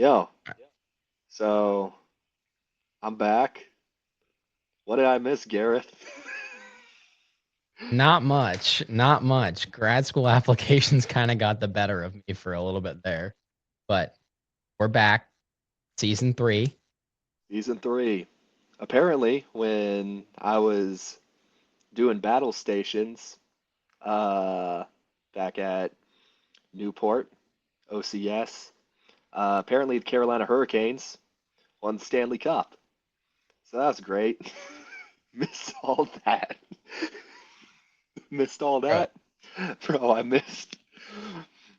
Yo, so I'm back. What did I miss, Gareth? Not much, not much. Grad school applications kind of got the better of me for a little bit there, but we're back, season 3. Season 3. Apparently, when I was doing battle stations uh, back at Newport, OCS, apparently the Carolina Hurricanes won the Stanley Cup. So that was great. Missed all that. Missed all Bro, that. Bro, I missed.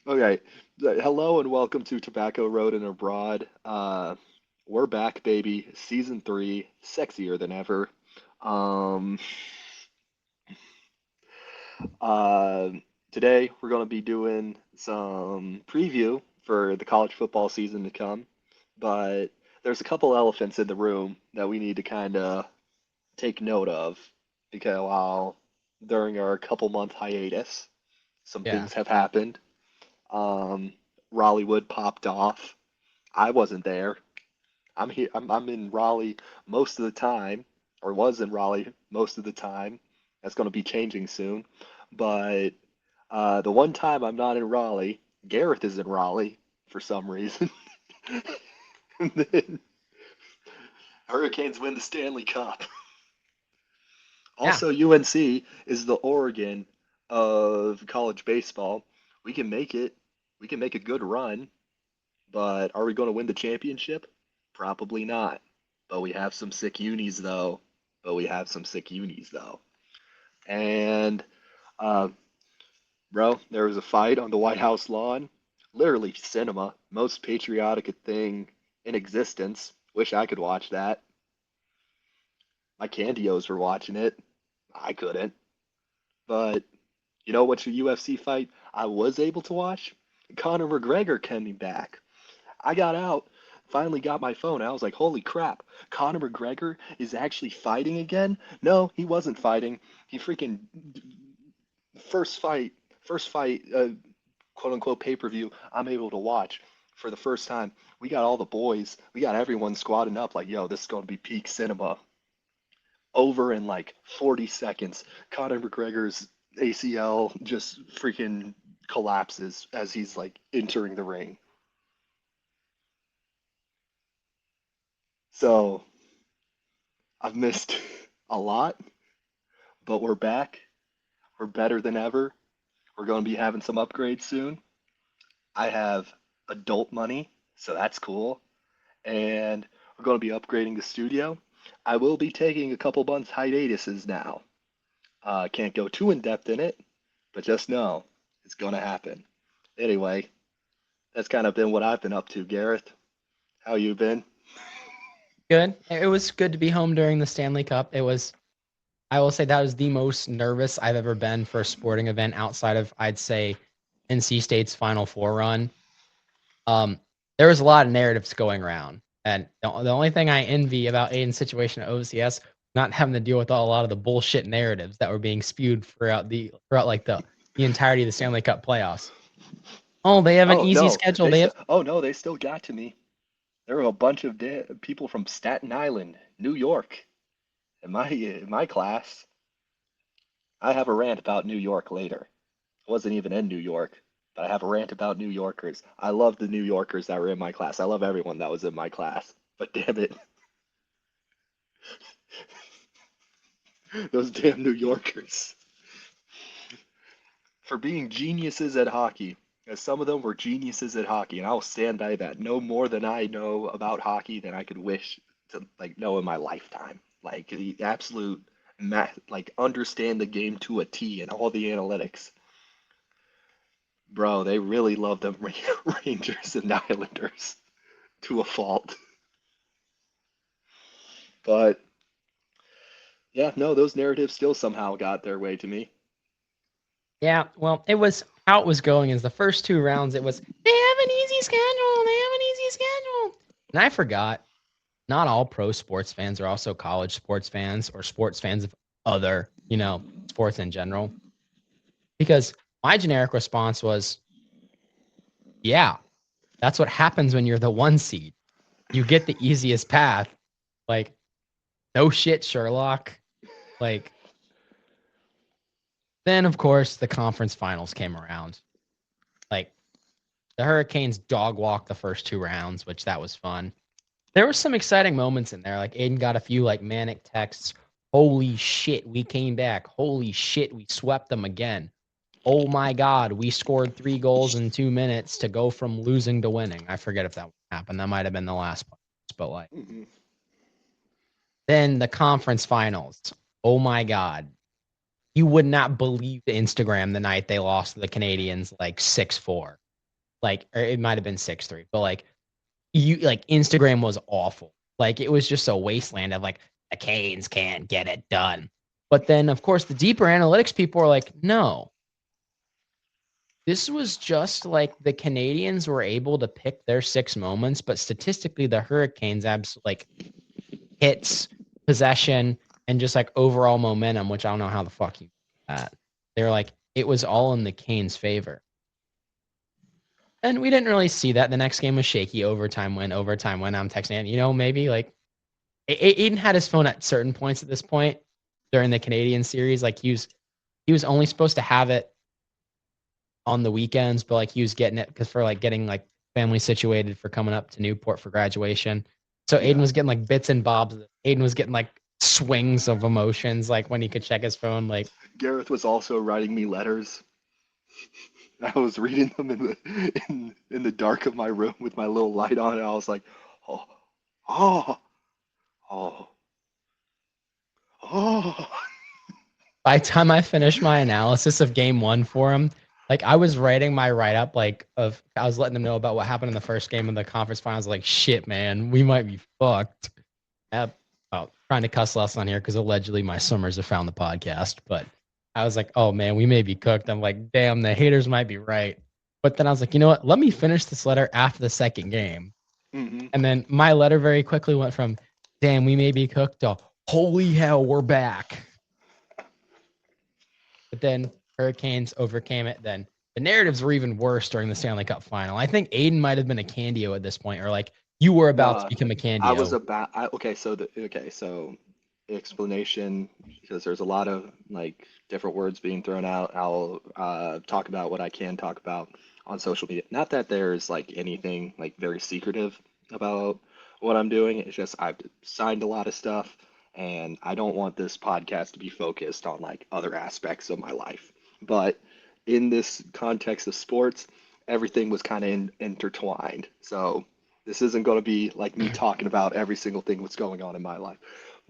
Okay. Hello and welcome to Tobacco Road and Abroad. We're back, baby. Season 3, sexier than ever. Um, uh, Today we're going to be doing some preview for the college football season to come, but there's a couple elephants in the room that we need to kind of take note of because while during our couple month hiatus, some yeah, things have happened. Um, Raleigh popped off. I wasn't there. I'm here. I'm in Raleigh most of the time, or was in Raleigh most of the time. That's going to be changing soon. But the one time I'm not in Raleigh, Gareth is in Raleigh for some reason. And then Hurricanes win the Stanley Cup. yeah. Also, UNC is the Oregon of college baseball. We can make it. We can make a good run, but are we going to win the championship? Probably not. But we have some sick unis though. But we have some sick unis though. And uh, bro, there was a fight on the White House lawn. Literally cinema, most patriotic thing in existence. Wish I could watch that. My candios were watching it. I couldn't. But you know what's a UFC fight I was able to watch? Conor McGregor coming back. I got out, finally got my phone. I was like, holy crap, Conor McGregor is actually fighting again? No, he wasn't fighting. He freaking first fight, first fight, quote unquote pay-per-view I'm able to watch for the first time. We got all the boys, we got everyone squatting up like, yo, this is going to be peak cinema. Over in like 40 seconds, Conor McGregor's ACL just freaking collapses as he's like entering the ring. So I've missed a lot, but we're back. We're better than ever. We're going to be having some upgrades soon. I have adult money, so that's cool. And we're going to be upgrading the studio. I will be taking a couple months hiatuses now. Can't go too in depth in it, but just know it's going to happen. Anyway, that's kind of been what I've been up to, Gareth. How you been? Good. It was good to be home during the Stanley Cup. I will say that was the most nervous I've ever been for a sporting event outside of, I'd say, NC State's Final Four run. Um, there was a lot of narratives going around, and the only thing I envy about Aiden's situation at OCS, not having to deal with a lot of the bullshit narratives that were being spewed throughout like the entirety of the Stanley Cup playoffs. Oh, they have an Oh easy no, schedule. they They still. have Oh no, they still got to me. There were a bunch of people from Staten Island, New York, in my class. I have a rant about New York later. I wasn't even in New York, but I have a rant about New Yorkers. I love the New Yorkers that were in my class. I love everyone that was in my class. But damn it, those damn New Yorkers. For being geniuses at hockey, as some of them were geniuses at hockey, and I'll stand by that. No more than I know about hockey than I could wish to like know in my lifetime. Like the absolute like understand the game to a T and all the analytics. Bro, they really love them Rangers and Islanders to a fault. But yeah, no, those narratives still somehow got their way to me. Yeah, well, it was how it was going is the first two rounds. It was they have an easy schedule. They have an easy schedule, and I forgot. Not all pro sports fans are also college sports fans or sports fans of other, sports in general. Because my generic response was, yeah. That's what happens when you're the 1 seed. You get the easiest path. Like, no shit, Sherlock. Like, then of course the conference finals came around. Like, the Hurricanes dog walked the first 2 rounds, which that was fun. There were some exciting moments in there. Like, Aiden got a few like manic texts. Holy shit, we came back. Holy shit, we swept them again. Oh my God, we scored 3 goals in 2 minutes to go from losing to winning. I forget if that happened. That might have been the last part. But like, then the conference finals. Oh my God. You would not believe the Instagram the night they lost to the Canadians like 6-4. Like, or it might have been 6-3, but like Instagram was awful. Like, it was just a wasteland of like, the Canes can't get it done. But then of course the deeper analytics people are like, no. This was just like the Canadians were able to pick their 6 moments, but statistically the Hurricanes like hits, possession, and just like overall momentum, which I don't know how the fuck you do that. They're like, it was all in the Canes' favor. And we didn't really see that. The next game was shaky. Overtime win. I'm texting, maybe like Aiden had his phone at certain points at this point during the Canadian series. Like, he was only supposed to have it on the weekends, but like he was getting it because for like getting like family situated for coming up to Newport for graduation. So Aiden was getting like bits and bobs. Aiden was getting like swings of emotions, like when he could check his phone. Like, Gareth was also writing me letters. I was reading them in the dark of my room with my little light on, and I was like, oh, oh, oh, oh. by the time I finished my analysis of game 1 for him, like I was writing my write up, like I was letting them know about what happened in the first game of the conference finals. Like, shit, man, we might be fucked. Trying to cuss less on here because allegedly my summers have found the podcast, but I was like, oh man, we may be cooked. I'm like, damn, the haters might be right. But then I was like, you know what? Let me finish this letter after the second game. Mm-hmm. And then my letter very quickly went from, damn, we may be cooked to, holy hell, we're back. But then Hurricanes overcame it. Then the narratives were even worse during the Stanley Cup final. I think Aiden might have been a Candio at this point, or like you were about to No, become a I was Candio. about. So explanation, because there's a lot of like different words being thrown out. I'll talk about what I can talk about on social media. Not that there's like anything like very secretive about what I'm doing. It's just I've signed a lot of stuff, and I don't want this podcast to be focused on like other aspects of my life. But in this context of sports, everything was kind of intertwined. So this isn't going to be like me talking about every single thing that's going on in my life.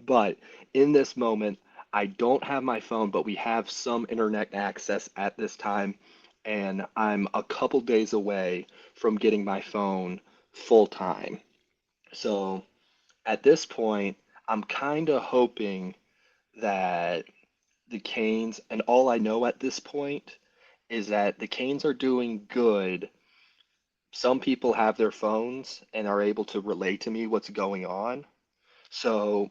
But in this moment, I don't have my phone, but we have some internet access at this time. And I'm a couple days away from getting my phone full time. So at this point, I'm kind of hoping that the Canes, and all I know at this point is that the Canes are doing good. Some people have their phones and are able to relay to me what's going on. So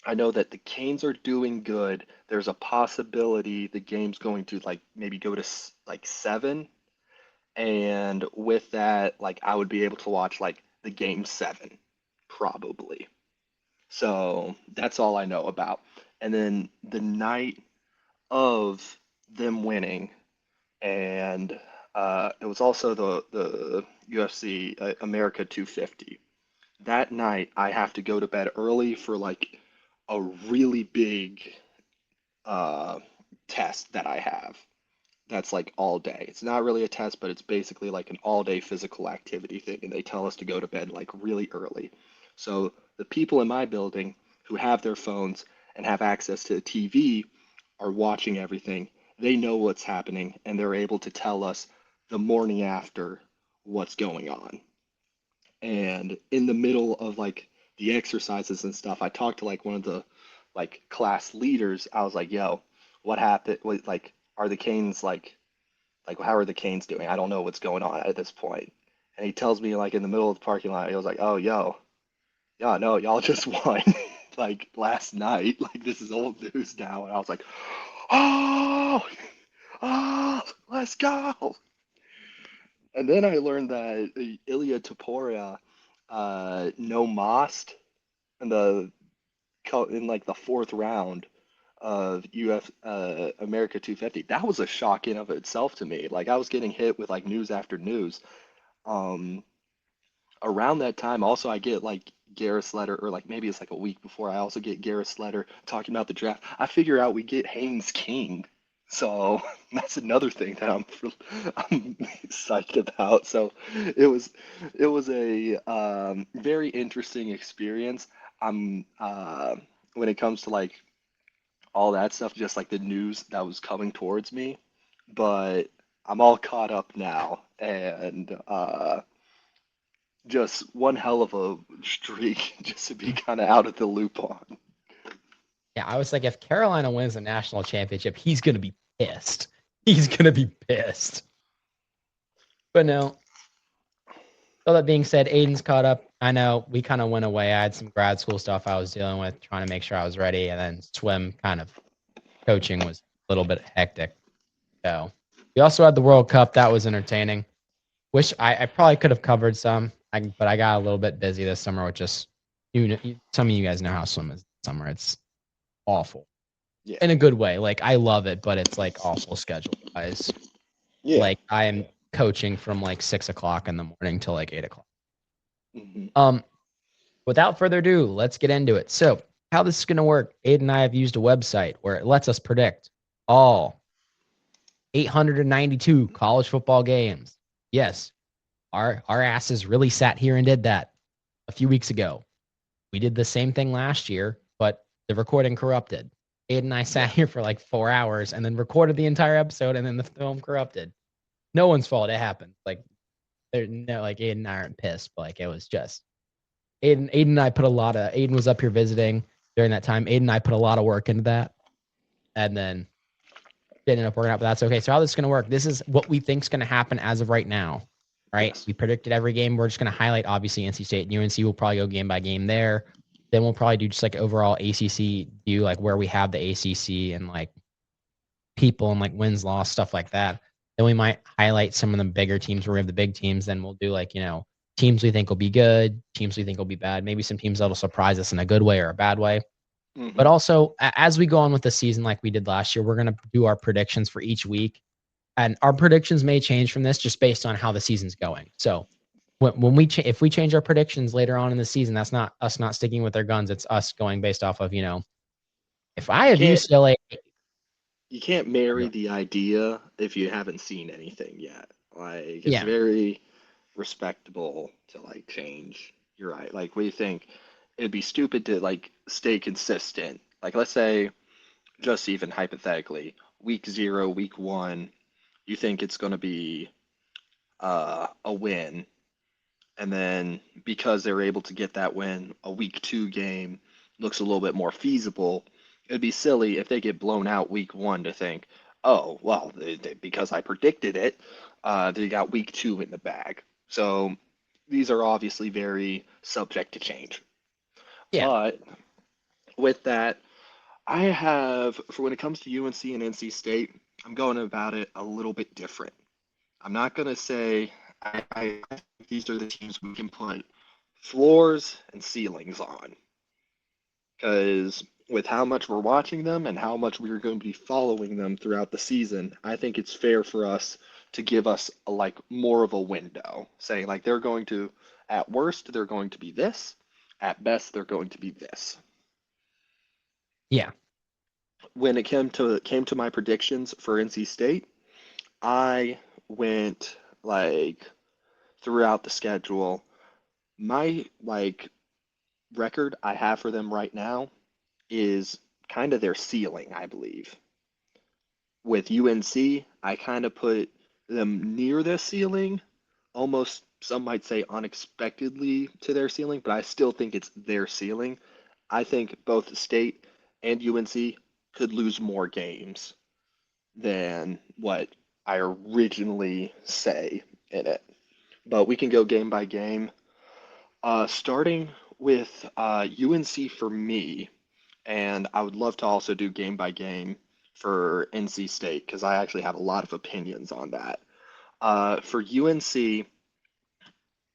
I know that the Canes are doing good. There's a possibility the game's going to like maybe go to like 7, and with that, like I would be able to watch like the game 7 probably. So that's all I know about. And then the night of them winning, and it was also the UFC America 250. That night, I have to go to bed early for like a really big uh, test that I have. That's like all day. It's not really a test, but it's basically like an all day physical activity thing, and they tell us to go to bed like really early. So the people in my building who have their phones and have access to the TV are watching everything. They know what's happening, and they're able to tell us the morning after what's going on. And in the middle of like the exercises and stuff, I talked to like one of the like class leaders. I was like, "Yo, what happened? Like, are the Canes like how are the Canes doing? I don't know what's going on at this point." And he tells me like in the middle of the parking lot, he was like, "Oh, yo, yeah, no, y'all just won like last night. Like this is old news now." And I was like, "Oh, oh, let's go." And then I learned that Ilya Taporia no mossed in in like the fourth round of UF America 250. That was a shock in of itself to me. Like I was getting hit with like news after news. Um, Around that time, also I get like Garris letter, or like maybe it's like a week before. I also get Garris letter talking about the draft. I figure out we get Haynes King, so that's another thing that I'm psyched about. So it was it was a very interesting experience. I'm when it comes to like all that stuff, just like the news that was coming towards me, but I'm all caught up now, and just one hell of a streak just to be kind of out of the loop on. Yeah, I was like, if Carolina wins the national championship, he's gonna be pissed. He's gonna be pissed. But no. So that being said, Aiden's caught up. I know we kind of went away. I had some grad school stuff I was dealing with, trying to make sure I was ready, and then swim kind of coaching was a little bit hectic. So we also had the World Cup. That was entertaining. Wish I probably could have covered some, but I got a little bit busy this summer with just some of you guys know how swim is this summer. It's awful Yeah. in a good way. Like I love it, but it's like awful schedule wise. Yeah. Like I am coaching from like 6 o'clock in the morning till like 8 o'clock. Hmm. Without further ado, let's get into it. So, how this is going to work, Aiden and I have used a website where it lets us predict all 892 college football games. Yes, our asses really sat here and did that a few weeks ago. We did the same thing last year, but the recording corrupted. Aiden and I sat here for like 4 hours and then recorded the entire episode, and then the film corrupted. No one's fault. It happened. Like, like Aiden and I aren't pissed, but like it was just Aiden and I put a lot of Aiden was up here visiting during that time. Aiden and I put a lot of work into that, and then it ended up working out. But that's okay. So how this is going to work? This is what we think is going to happen as of right now. Right? Yes. We predicted every game. We're just going to highlight obviously NC State and UNC. We'll probably go game by game there. Then we'll probably do just like overall ACC view, like where we have the ACC and like people and like wins, loss, stuff like that. Then we might highlight some of the bigger teams where we have the big teams. Then we'll do like, teams we think will be good, teams we think will be bad, maybe some teams that'll surprise us in a good way or a bad way. But Hmm. also, as we go on with the season like we did last year, we're going to do our predictions for each week. And our predictions may change from this just based on how the season's going. So when if we change our predictions later on in the season, that's not us not sticking with our guns. It's us going based off of, if I You have can't UCLA. you can't marry the idea if you haven't seen anything yet. Like it's Yeah. very respectable to like change. You're right. Like we think it'd be stupid to like stay consistent. Like let's say just even hypothetically, week 0, week 1, you think it's going to be a win, and then because they're able to get that win, a week 2 game looks a little bit more feasible. It'd be silly if they get blown out week 1 to think, oh, well, because I predicted it, they got week 2 in the bag. So these are obviously very subject to change. Yeah. But with that, I have, for when it comes to UNC and NC State, I'm going about it a little bit different. I'm not going to say I think these are the teams we can put floors and ceilings on. Because with how much we're watching them and how much we're going to be following them throughout the season, I think it's fair for us to give us like more of a window, saying like they're going to, at worst, they're going to be this, at best, they're going to be this. Yeah. When it came to my predictions for NC State, I went like throughout the schedule. My like record I have for them right now is kind of their ceiling, I believe. With UNC, I kind of put them near the ceiling, almost some might say unexpectedly to their ceiling, but I still think it's their ceiling. I think both the state and UNC could lose more games than what I originally say in it. But we can go game by game. Starting with UNC for me, and I would love to also do game by game for NC State because I actually have a lot of opinions on that. For UNC,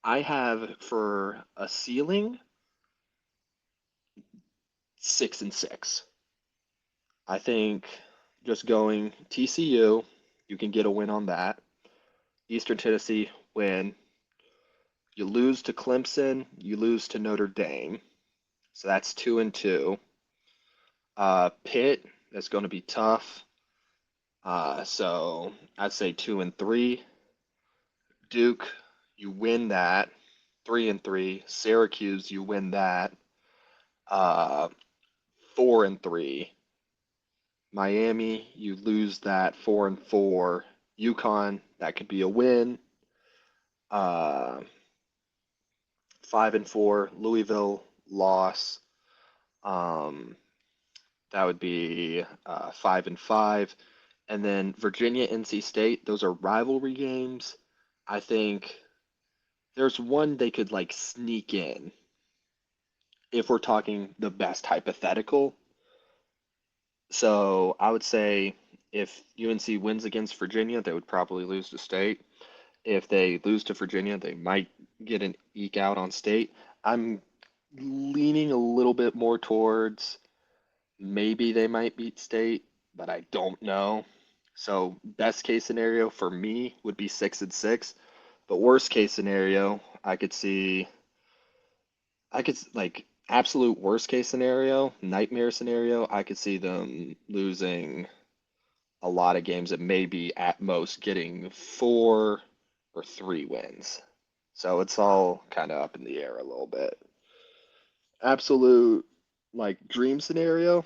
I have for a ceiling 6-6. I think just going TCU, you can get a win on that. Eastern Tennessee win. You lose to Clemson, you lose to Notre Dame. So that's 2-2. Pitt, that's going to be tough. So I'd say 2-3. Duke, you win that. 3-3. Syracuse, you win that. Uh, 4-3. Miami, you lose that 4-4. UConn, that could be a win. 5-4. Louisville, loss. Um, that would be 5-5. And then Virginia, NC State, those are rivalry games. I think there's one they could like sneak in if we're talking the best hypothetical. So I would say if UNC wins against Virginia, they would probably lose to State. If they lose to Virginia, they might get an eke out on State. I'm leaning a little bit more towards maybe they might beat State, but I don't know. So best case scenario for me would be 6-6. But worst case scenario, I could like absolute worst case scenario, nightmare scenario, I could see them losing a lot of games and maybe at most getting 4 or 3 wins. So it's all kind of up in the air a little bit. Absolute like dream scenario,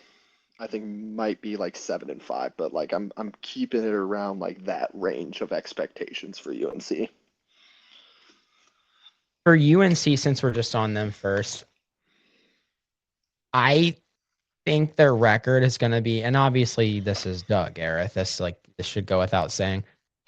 I think might be like 7-5, but like I'm keeping it around like that range of expectations for UNC. For UNC, since we're just on them first, I think their record is going to be, and obviously this is Doug Gareth. This should go without saying.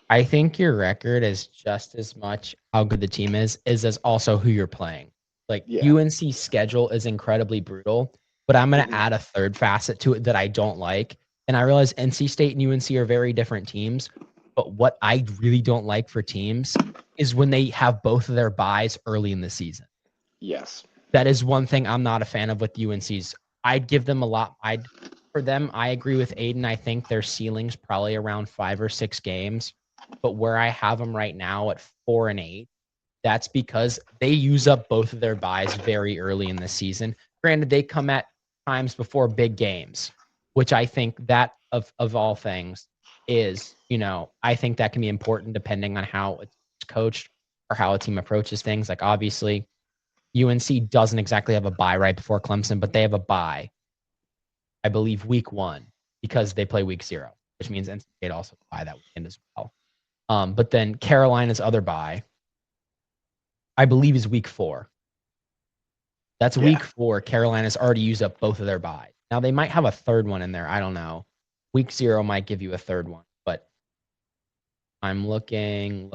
I think your record is just as much how good the team is as also who you're playing. Like Yeah. UNC's schedule is incredibly brutal, but I'm going to Hmm. add a third facet to it that I don't like. And I realize NC State and UNC are very different teams, but what I really don't like for teams is when they have both of their buys early in the season. Yes. That is one thing I'm not a fan of with UNC's. I'd give them a lot. For them, I agree with Aiden. I think their ceiling's probably around 5 or 6 games. But where I have them right now at 4-8, that's because they use up both of their buys very early in the season. Granted, they come at times before big games, which I think that of all things is, I think that can be important depending on how it's coached or how a team approaches things. Like obviously, UNC doesn't exactly have a bye right before Clemson, but they have a bye, I believe, week 1 because they play week 0, which means NC State also bye that weekend as well. But then Carolina's other bye, I believe, is week 4. That's Yeah. week 4. Carolina's already used up both of their buys. Now they might have a third one in there. I don't know. Week 0 might give you a third one, but I'm looking.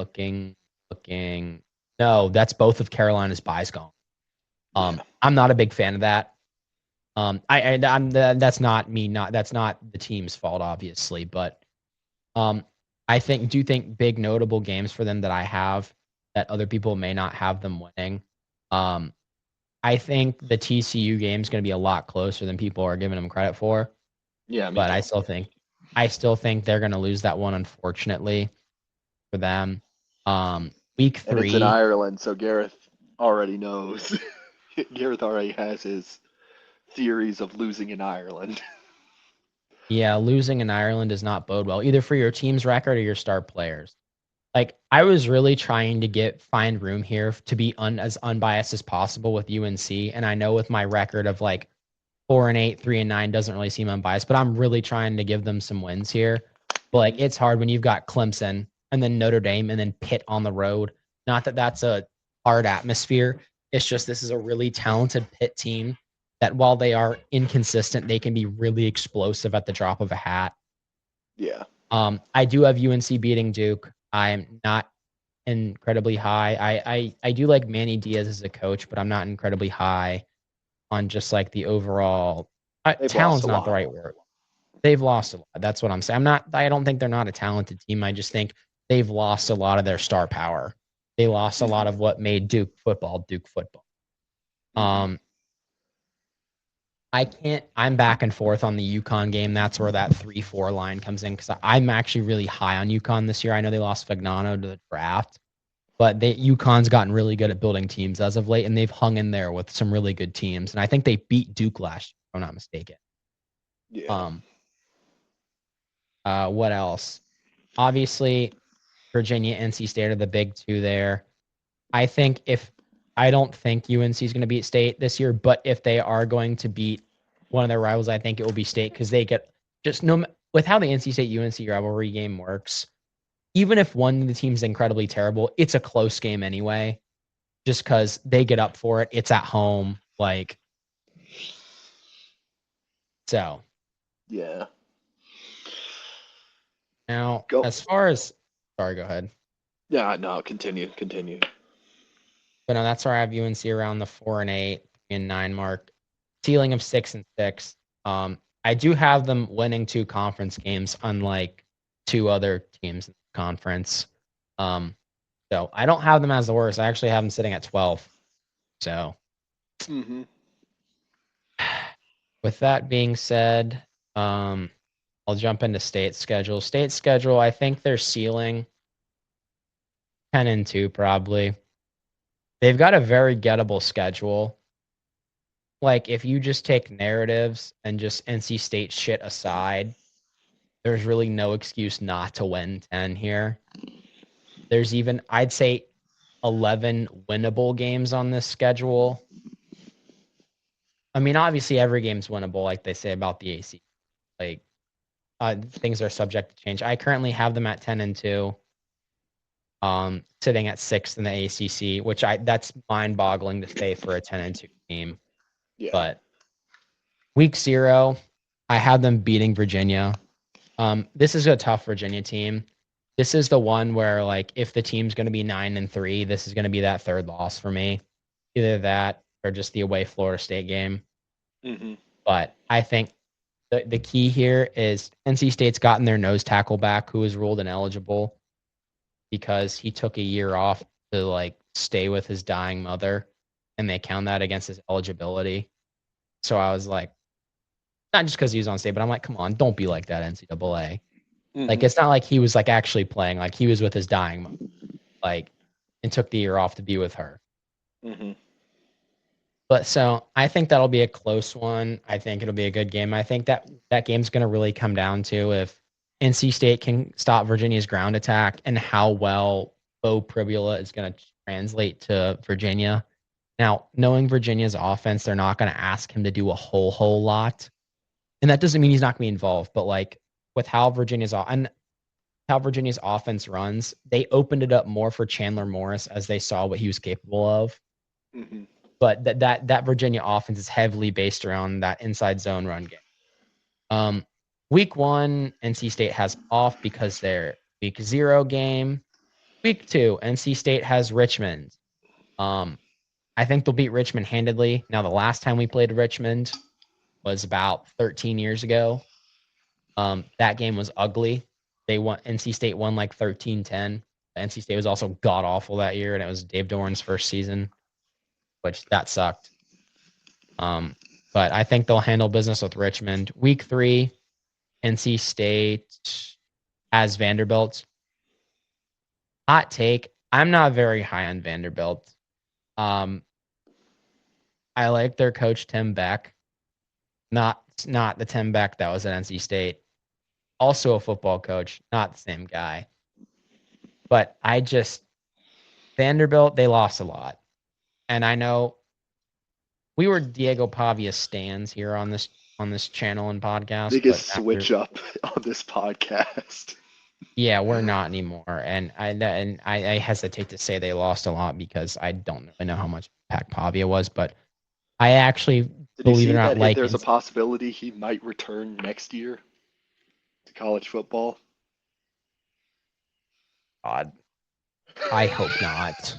No, that's both of Carolina's buys gone. Yeah. I'm not a big fan of that. That's not me. That's not the team's fault, obviously, but I do think big notable games for them that I have that other people may not have them winning. I think the TCU game is going to be a lot closer than people are giving them credit for. Yeah, me But too. I still think they're going to lose that one, unfortunately, for them. Week And it's in 3. Ireland, so Gareth already knows. Gareth already has his theories of losing in Ireland. Yeah, losing in Ireland does not bode well, either for your team's record or your star players. Like I was really trying to find room here to be as unbiased as possible with UNC, and I know with my record of like 4-8, 3-9 doesn't really seem unbiased, but I'm really trying to give them some wins here. But like it's hard when you've got Clemson and then Notre Dame and then Pitt on the road. Not that that's a hard atmosphere. It's just this is a really talented Pitt team that while they are inconsistent, they can be really explosive at the drop of a hat. Yeah. I do have UNC beating Duke. I'm not incredibly high. I do like Manny Diaz as a coach, but I'm not incredibly high on just like the overall They've lost talent's a not the lot. right word. They've lost a lot. That's what I'm saying. I don't think they're not a talented team. I just think they've lost a lot of their star power. They lost a lot of what made Duke football. I'm back and forth on the UConn game. That's where that 3-4 line comes in because I'm actually really high on UConn this year. I know they lost Fagnano to the draft, but UConn's gotten really good at building teams as of late, and they've hung in there with some really good teams. And I think they beat Duke last year, if I'm not mistaken. Yeah. What else? Obviously, Virginia, NC State are the big two there. I don't think UNC is going to beat State this year, but if they are going to beat one of their rivals, I think it will be State because they get just with how the NC State UNC rivalry game works. Even if one of the team's incredibly terrible, it's a close game anyway, just because they get up for it. It's at home, so. Yeah. Now, Go. as far as, sorry, go ahead. Yeah, no, continue. But no, that's where I have UNC around the 4-8 and 9 mark, ceiling of 6-6. I do have them winning 2 conference games, unlike 2 other teams in the conference. So I don't have them as the worst. I actually have them sitting at 12. So, with that being said, I'll jump into State's schedule. State's schedule, I think they're ceiling 10-2 probably. They've got a very gettable schedule. Like, if you just take narratives and just NC State shit aside, there's really no excuse not to win 10 here. There's even, I'd say, 11 winnable games on this schedule. I mean, obviously, every game's winnable, like they say about the AC. Like, things are subject to change. I currently have them at 10-2, sitting at 6th in the ACC, which that's mind-boggling to say for a 10-2 team. Yeah. But week 0, I have them beating Virginia. This is a tough Virginia team. This is the one where, like, if the team's going to be 9-3, this is going to be that third loss for me. Either that or just the away Florida State game. But I think the key here is NC State's gotten their nose tackle back, who was ruled ineligible because he took a year off to, like, stay with his dying mother, and they count that against his eligibility. So I was like, not just because he was on state, but I'm like, come on, don't be like that, NCAA. Like, it's not like he was, like, actually playing. Like, he was with his dying mother, like, and took the year off to be with her. But so I think that'll be a close one. I think it'll be a good game. I think that game's going to really come down to if NC State can stop Virginia's ground attack and how well Bo Pribula is going to translate to Virginia. Now, knowing Virginia's offense, they're not going to ask him to do a whole lot. And that doesn't mean he's not going to be involved, but, like, with how Virginia's offense runs, they opened it up more for Chandler Morris as they saw what he was capable of. But that Virginia offense is heavily based around that inside zone run game. Week 1, NC State has off because their week 0 game. Week 2, NC State has Richmond. I think they'll beat Richmond handedly. Now, the last time we played Richmond was about 13 years ago. That game was ugly. NC State won like 13-10. NC State was also god awful that year, and it was Dave Doran's first season, which that sucked. But I think they'll handle business with Richmond. Week 3, NC State has Vanderbilt. Hot take, I'm not very high on Vanderbilt. I like their coach, Tim Beck. Not the Tim Beck that was at NC State. Also a football coach, not the same guy. But Vanderbilt, they lost a lot. And I know we were Diego Pavia stans here on this channel and podcast. Biggest switch up on this podcast. Yeah, we're not anymore. And I hesitate to say they lost a lot because I don't really know how much impact Pavia was, but I actually believe it or not, like, there's a possibility he might return next year to college football. God, I hope not.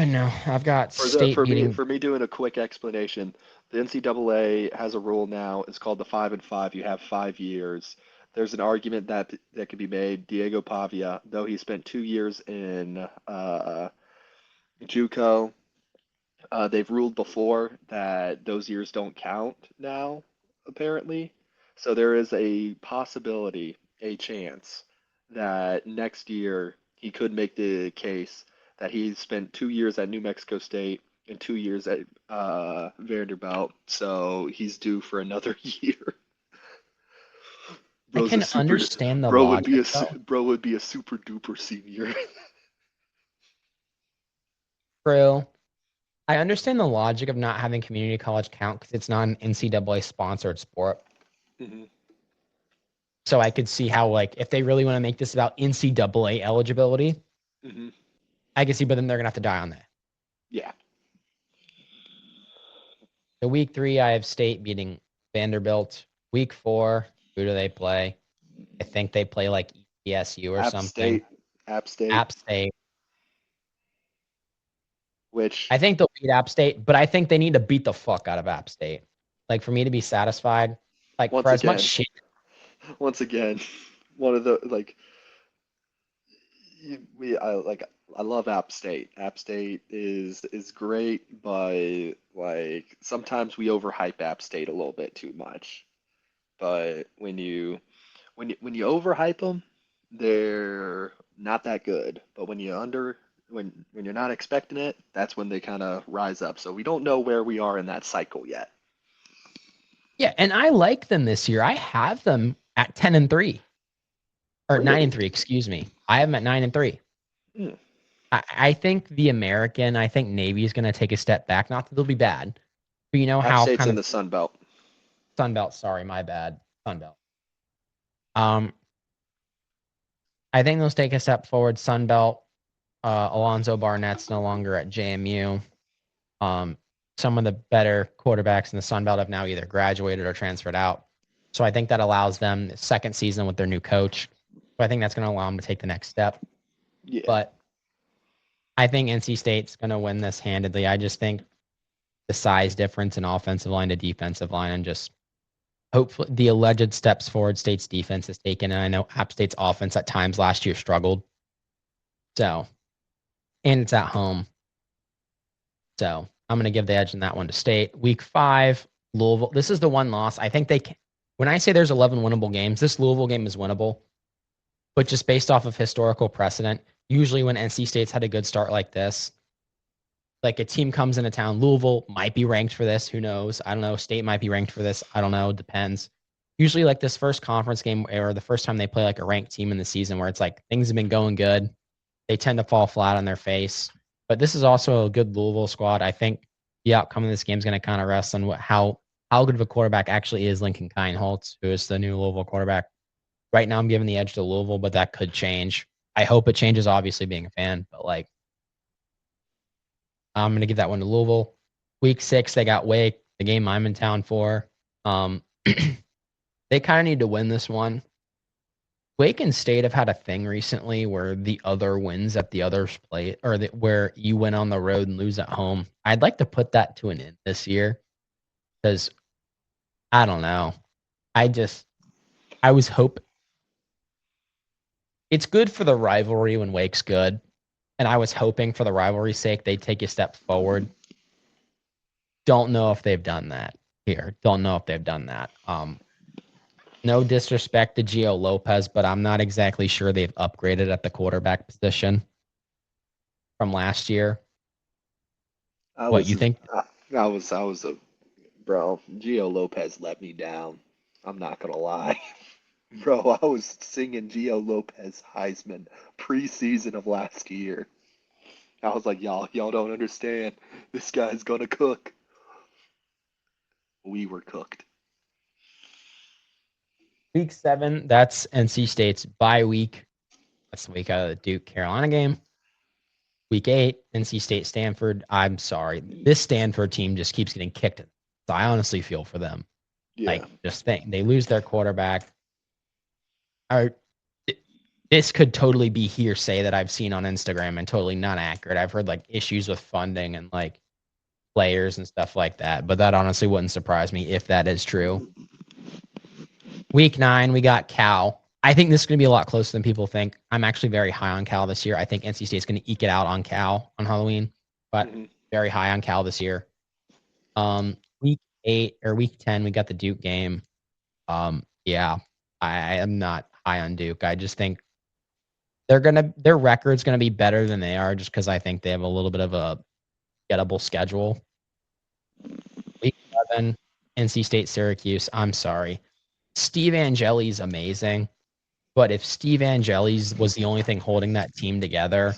I know. I've got for me doing a quick explanation. The NCAA has a rule now. It's called the 5 and 5. You have 5 years. there's an argument that could be made. Diego Pavia, though he spent 2 years in JUCO, they've ruled before that those years don't count now, apparently. So there is a possibility, a chance, that next year he could make the case that he spent 2 years at New Mexico State and 2 years at Vanderbilt, so he's due for another year. I Bro's a can super, understand the bro would be logic a though. bro would be a super duper senior. True. I understand the logic of not having community college count because it's not an NCAA sponsored sport. Mhm, So I could see how, like, if they really want to make this about NCAA eligibility, mhm. I can see, but then they're gonna have to die on that. Yeah. So week 3, I have State beating Vanderbilt. Week 4, who do they play? I think they play like ESU or App something. State. App State. App State. Which I think they'll beat App State, but I think they need to beat the fuck out of App State. Like, for me to be satisfied, like, once for as much again, shit. once again, one of the like we I love App State. App State is great, but like sometimes we overhype App State a little bit too much. But when you overhype them, they're not that good. But when you're not expecting it, that's when they kind of rise up. So we don't know where we are in that cycle yet. Yeah, and I like them this year. I have them at 10-3. Or Really? 9-3, excuse me. I have them at 9-3. Hmm. I think the American, I think Navy is going to take a step back. Not that they'll be bad, but you know App how State's kind in of the Sun Belt. Sunbelt. Sorry, my bad. Sunbelt. I think they'll take a step forward. Sunbelt. Alonzo Barnett's no longer at JMU. Some of the better quarterbacks in the Sun Belt have now either graduated or transferred out. So I think that allows them the second season with their new coach. So I think that's going to allow them to take the next step. Yeah. But I think NC State's going to win this handedly. I just think the size difference in offensive line to defensive line and just hopefully the alleged steps forward State's defense has taken. And I know App State's offense at times last year struggled. So, and it's at home. So I'm going to give the edge in that one to State. Week 5, Louisville. This is the one loss. I think they can. When I say there's 11 winnable games, this Louisville game is winnable. But just based off of historical precedent, usually when NC State's had a good start like this, like a team comes into town, Louisville might be ranked for this. Who knows? I don't know. State might be ranked for this. I don't know. Depends. Usually, like this first conference game or the first time they play like a ranked team in the season where it's like things have been going good, they tend to fall flat on their face. But this is also a good Louisville squad. I think the outcome of this game is going to kind of rest on how good of a quarterback actually is Lincoln Kienholz, who is the new Louisville quarterback. Right now, I'm giving the edge to Louisville, but that could change. I hope it changes, obviously, being a fan, but like, I'm going to give that one to Louisville. Week 6, they got Wake, the game I'm in town for. They kind of need to win this one. Wake and State have had a thing recently where the other wins at the other's play, or where you win on the road and lose at home. I'd like to put that to an end this year because I don't know. I was hoping it's good for the rivalry when Wake's good, and I was hoping for the rivalry's sake they'd take a step forward. Don't know if they've done that here. Don't know if they've done that. No disrespect to Gio Lopez, but I'm not exactly sure they've upgraded at the quarterback position from last year. What you think? I was a bro. Gio Lopez let me down. I'm not gonna lie. Bro, I was singing Gio Lopez Heisman preseason of last year. I was like, y'all don't understand. This guy's gonna cook. We were cooked. Week 7, that's NC State's bye week. That's the week out of the Duke Carolina game. Week 8, NC State Stanford. I'm sorry. This Stanford team just keeps getting kicked. So I honestly feel for them. Yeah. Like, just think they lose their quarterback. This could totally be hearsay that I've seen on Instagram and totally not accurate. I've heard like issues with funding and like players and stuff like that, but that honestly wouldn't surprise me if that is true. Week 9, we got Cal. I think this is going to be a lot closer than people think. I'm actually very high on Cal this year. I think NC State's going to eke it out on Cal on Halloween, but Hmm. very high on Cal this year. Week 8 or week 10, we got the Duke game. Yeah, I am not high on Duke. I just think their record's gonna be better than they are just because I think they have a little bit of a gettable schedule. Week 7, NC State Syracuse. I'm sorry. Steve Angeli's amazing, but if Steve Angeli's was the only thing holding that team together,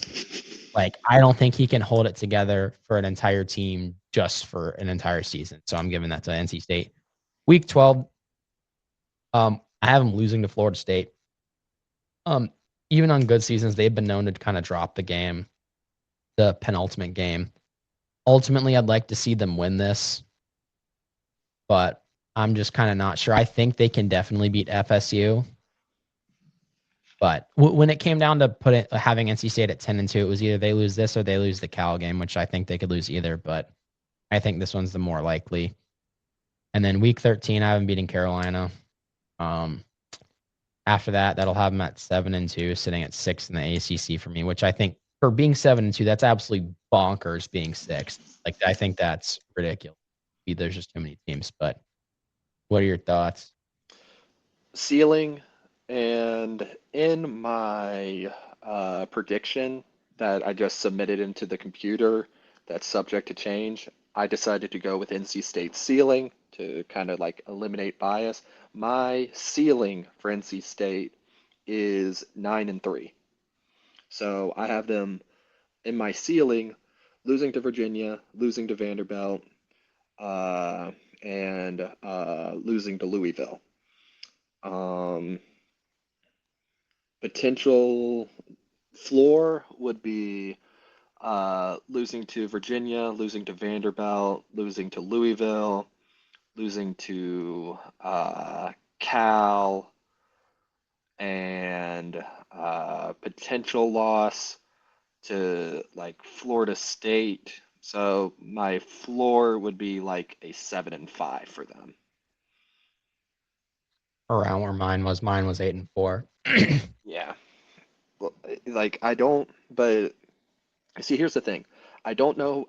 like I don't think he can hold it together for an entire team just for an entire season. So I'm giving that to NC State. Week 12, I have them losing to Florida State. Um, Even on good seasons, they've been known to kind of drop the game, the penultimate game. Ultimately, I'd like to see them win this, but I'm just kind of not sure. I think they can definitely beat FSU, but when it came down to having NC State at 10-2, it was either they lose this or they lose the Cal game, which I think they could lose either. But I think this one's the more likely. And then week 13, I haven't beaten Carolina. After that, that'll have them at 7-2, sitting at 6 in the ACC for me, which I think for being 7-2, that's absolutely bonkers being 6th. Like I think that's ridiculous. There's just too many teams. But what are your thoughts? Ceiling, and in my prediction that I just submitted into the computer that's subject to change, I decided to go with NC State ceiling to kind of like eliminate bias. My ceiling for NC State is 9-3. So I have them in my ceiling losing to Virginia, losing to Vanderbilt, uh, and losing to Louisville. Um, Potential floor would be losing to Virginia, losing to Vanderbilt, losing to Louisville, losing to Cal, and potential loss to like Florida State. So my floor would be like a 7-5 for them. Around where mine was. Mine was 8-4. Yeah. Well, like I don't, but see, here's the thing. I don't know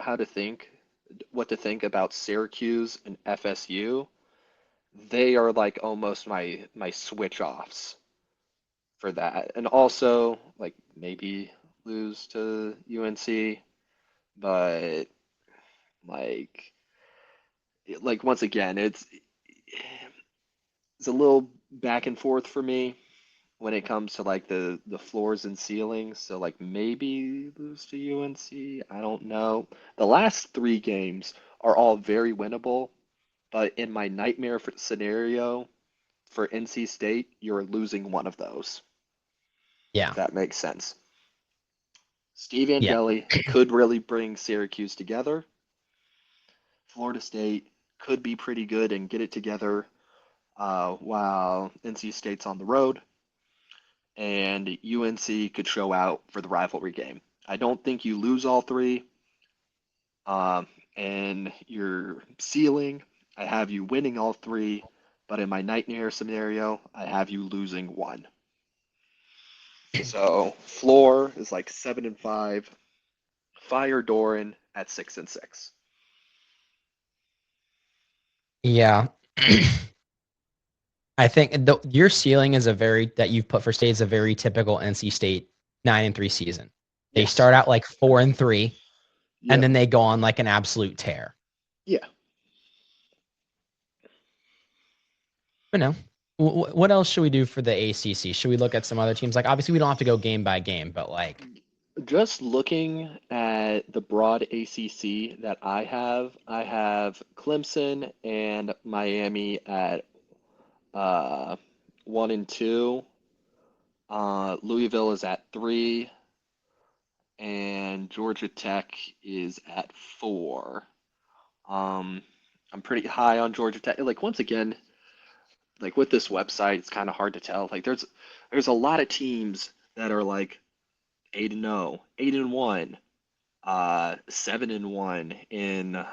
what to think about Syracuse and FSU. They are like almost my switch offs for that. And also like maybe lose to UNC, but like once again, it's a little back and forth for me when it comes to like the floors and ceilings. So like maybe lose to UNC. I don't know. The last three games are all very winnable, but in my nightmare scenario for NC State, you're losing one of those. If Yeah. that makes sense. Steve Yeah. Angeli could really bring Syracuse together. Florida State could be pretty good and get it together while NC State's on the road, and UNC could show out for the rivalry game. I don't think you lose all three. Um, and your ceiling, I have you winning all three, but in my nightmare scenario, I have you losing one. So floor is like 7-5. Fire Doran at 6-6. Yeah. I think your ceiling is that you've put for state is a very typical NC State 9-3 season. They Yes. start out like 4-3, and Yep. then they go on like an absolute tear. Yeah. But no. What else should we do for the ACC? Should we look at some other teams? Like obviously we don't have to go game by game, but like Just looking at the broad ACC that I have Clemson and Miami at uh, 1 and 2. Louisville is at 3, and Georgia Tech is at 4. Um, I'm pretty high on Georgia Tech. Like once again, like with this website, it's kind of hard to tell. Like there's a lot of teams that are like 8-0, 8-1, 7-1 in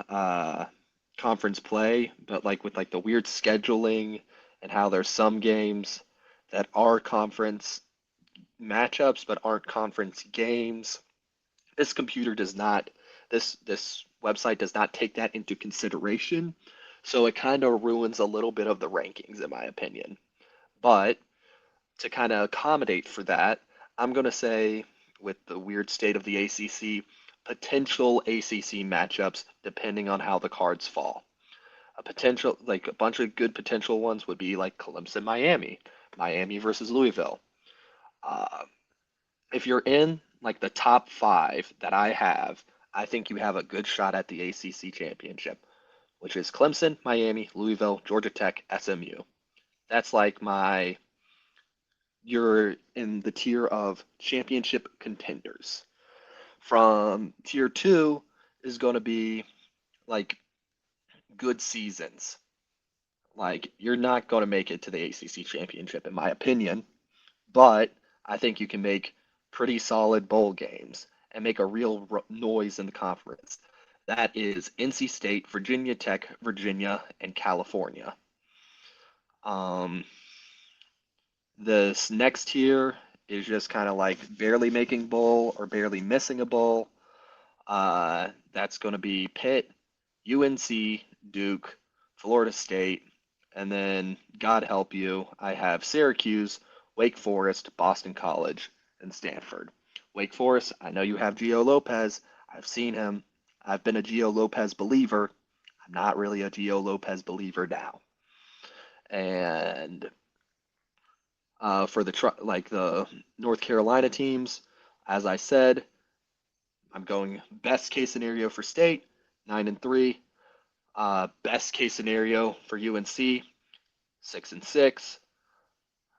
conference play, but like with like the weird scheduling and how there's some games that are conference matchups but aren't conference games. This computer does not, this website does not take that into consideration. So it kind of ruins a little bit of the rankings, in my opinion. But to kind of accommodate for that, I'm going to say, with the weird state of the ACC, potential ACC matchups depending on how the cards fall. A potential, like a bunch of good potential ones would be like Clemson, Miami, Miami versus Louisville. Uh, if you're in like the top five that I have, I think you have a good shot at the ACC championship, which is Clemson, Miami, Louisville, Georgia Tech, SMU. That's like my, you're in the tier of championship contenders. From tier two is going to be like good seasons. Like you're not going to make it to the ACC championship, in my opinion, but I think you can make pretty solid bowl games and make a real noise in the conference. That is NC State, Virginia Tech, Virginia, and California. Um, this next tier is just kind of like barely making bowl or barely missing a bowl. That's going to be Pitt, UNC, Duke, Florida State, and then God help you, I have Syracuse, Wake Forest, Boston College, and Stanford. Wake Forest, I know you have Gio Lopez. I've seen him. I've been a Gio Lopez believer. I'm not really a Gio Lopez believer now. And for the North Carolina teams, as I said, I'm going best case scenario for State, 9-3. Best case scenario for UNC, 6-6.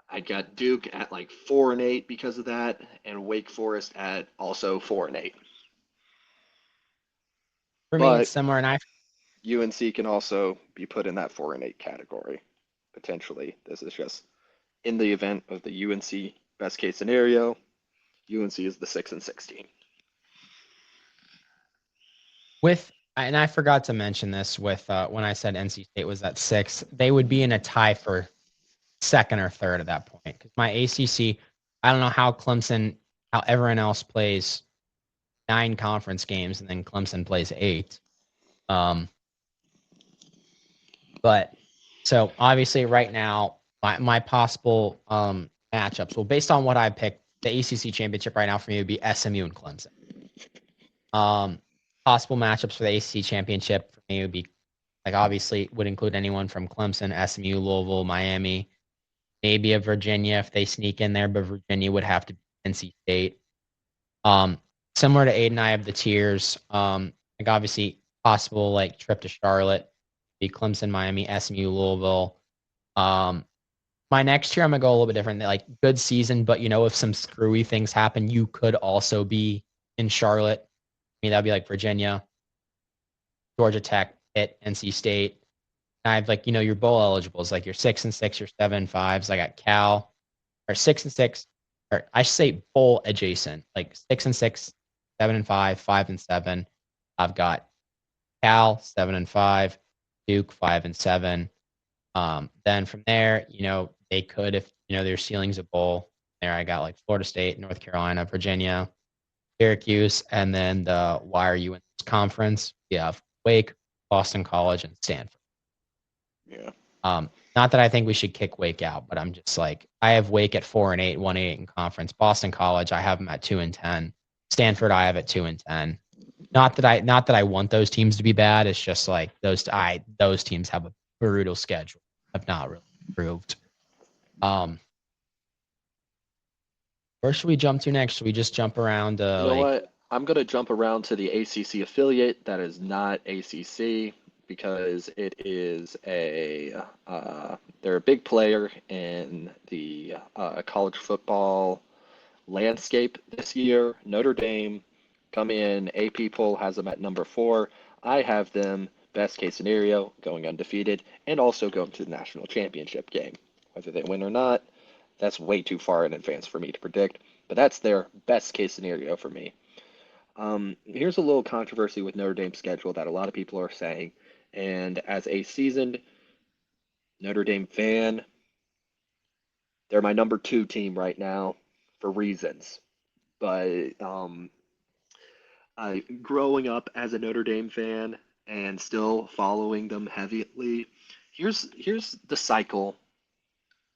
I got Duke at like 4-8 because of that, and Wake Forest at also 4-8. For me, it's But similar, and I UNC can also be put in that 4-8 category potentially. This is just in the event of the UNC best case scenario. UNC is the 6-16. with and I forgot to mention this with when I said NC State was at 6, they would be in a tie for second or third at that point. Because my ACC, I don't know how everyone else plays 9 conference games and then Clemson plays 8. But so obviously right now, my possible matchups, well, based on what I picked, the ACC championship right now for me would be SMU and Clemson. Possible matchups for the ACC championship for me would be like obviously would include anyone from Clemson, SMU, Louisville, Miami, maybe a Virginia if they sneak in there, but Virginia would have to be NC State. Similar to Aiden, I have the tiers. Like obviously possible like trip to Charlotte, be Clemson, Miami, SMU, Louisville. My next tier I'm gonna go a little bit different. Like good season, but if some screwy things happen, you could also be in Charlotte. I mean that'd be like Virginia, Georgia Tech, Pitt, NC State. I have like your bowl eligibles, like your 6-6, your 7-5s. I got Cal, or 6-6, or I should say bowl adjacent, like 6-6, 7-5, 5-7. I've got Cal 7-5, Duke 5-7. Then from there, they could if their ceiling's a bowl. There, I got like Florida State, North Carolina, Virginia, Syracuse, and then the why are you in this conference? You have Wake, Boston College, and Stanford. Yeah. Not that I think we should kick Wake out, but I'm just like I have Wake at 4-8, 1-8 in conference. Boston College, I have them at 2-10. Stanford, I have at 2-10. Not that I want those teams to be bad. It's just like those teams have a brutal schedule. Have not really improved. Where should we jump to next? Should we just jump around? You know what? I'm going to jump around to the ACC affiliate that is not ACC because it is they're a big player in the college football landscape this year. Notre Dame come in. AP poll has them at number 4. I have them best case scenario going undefeated and also going to the national championship game. Whether they win or not, that's way too far in advance for me to predict, but that's their best case scenario for me. Here's a little controversy with Notre Dame's schedule that a lot of people are saying, and as a seasoned Notre Dame fan, They're my number two team right now for reasons. But growing up as a Notre Dame fan and still following them heavily, here's the cycle.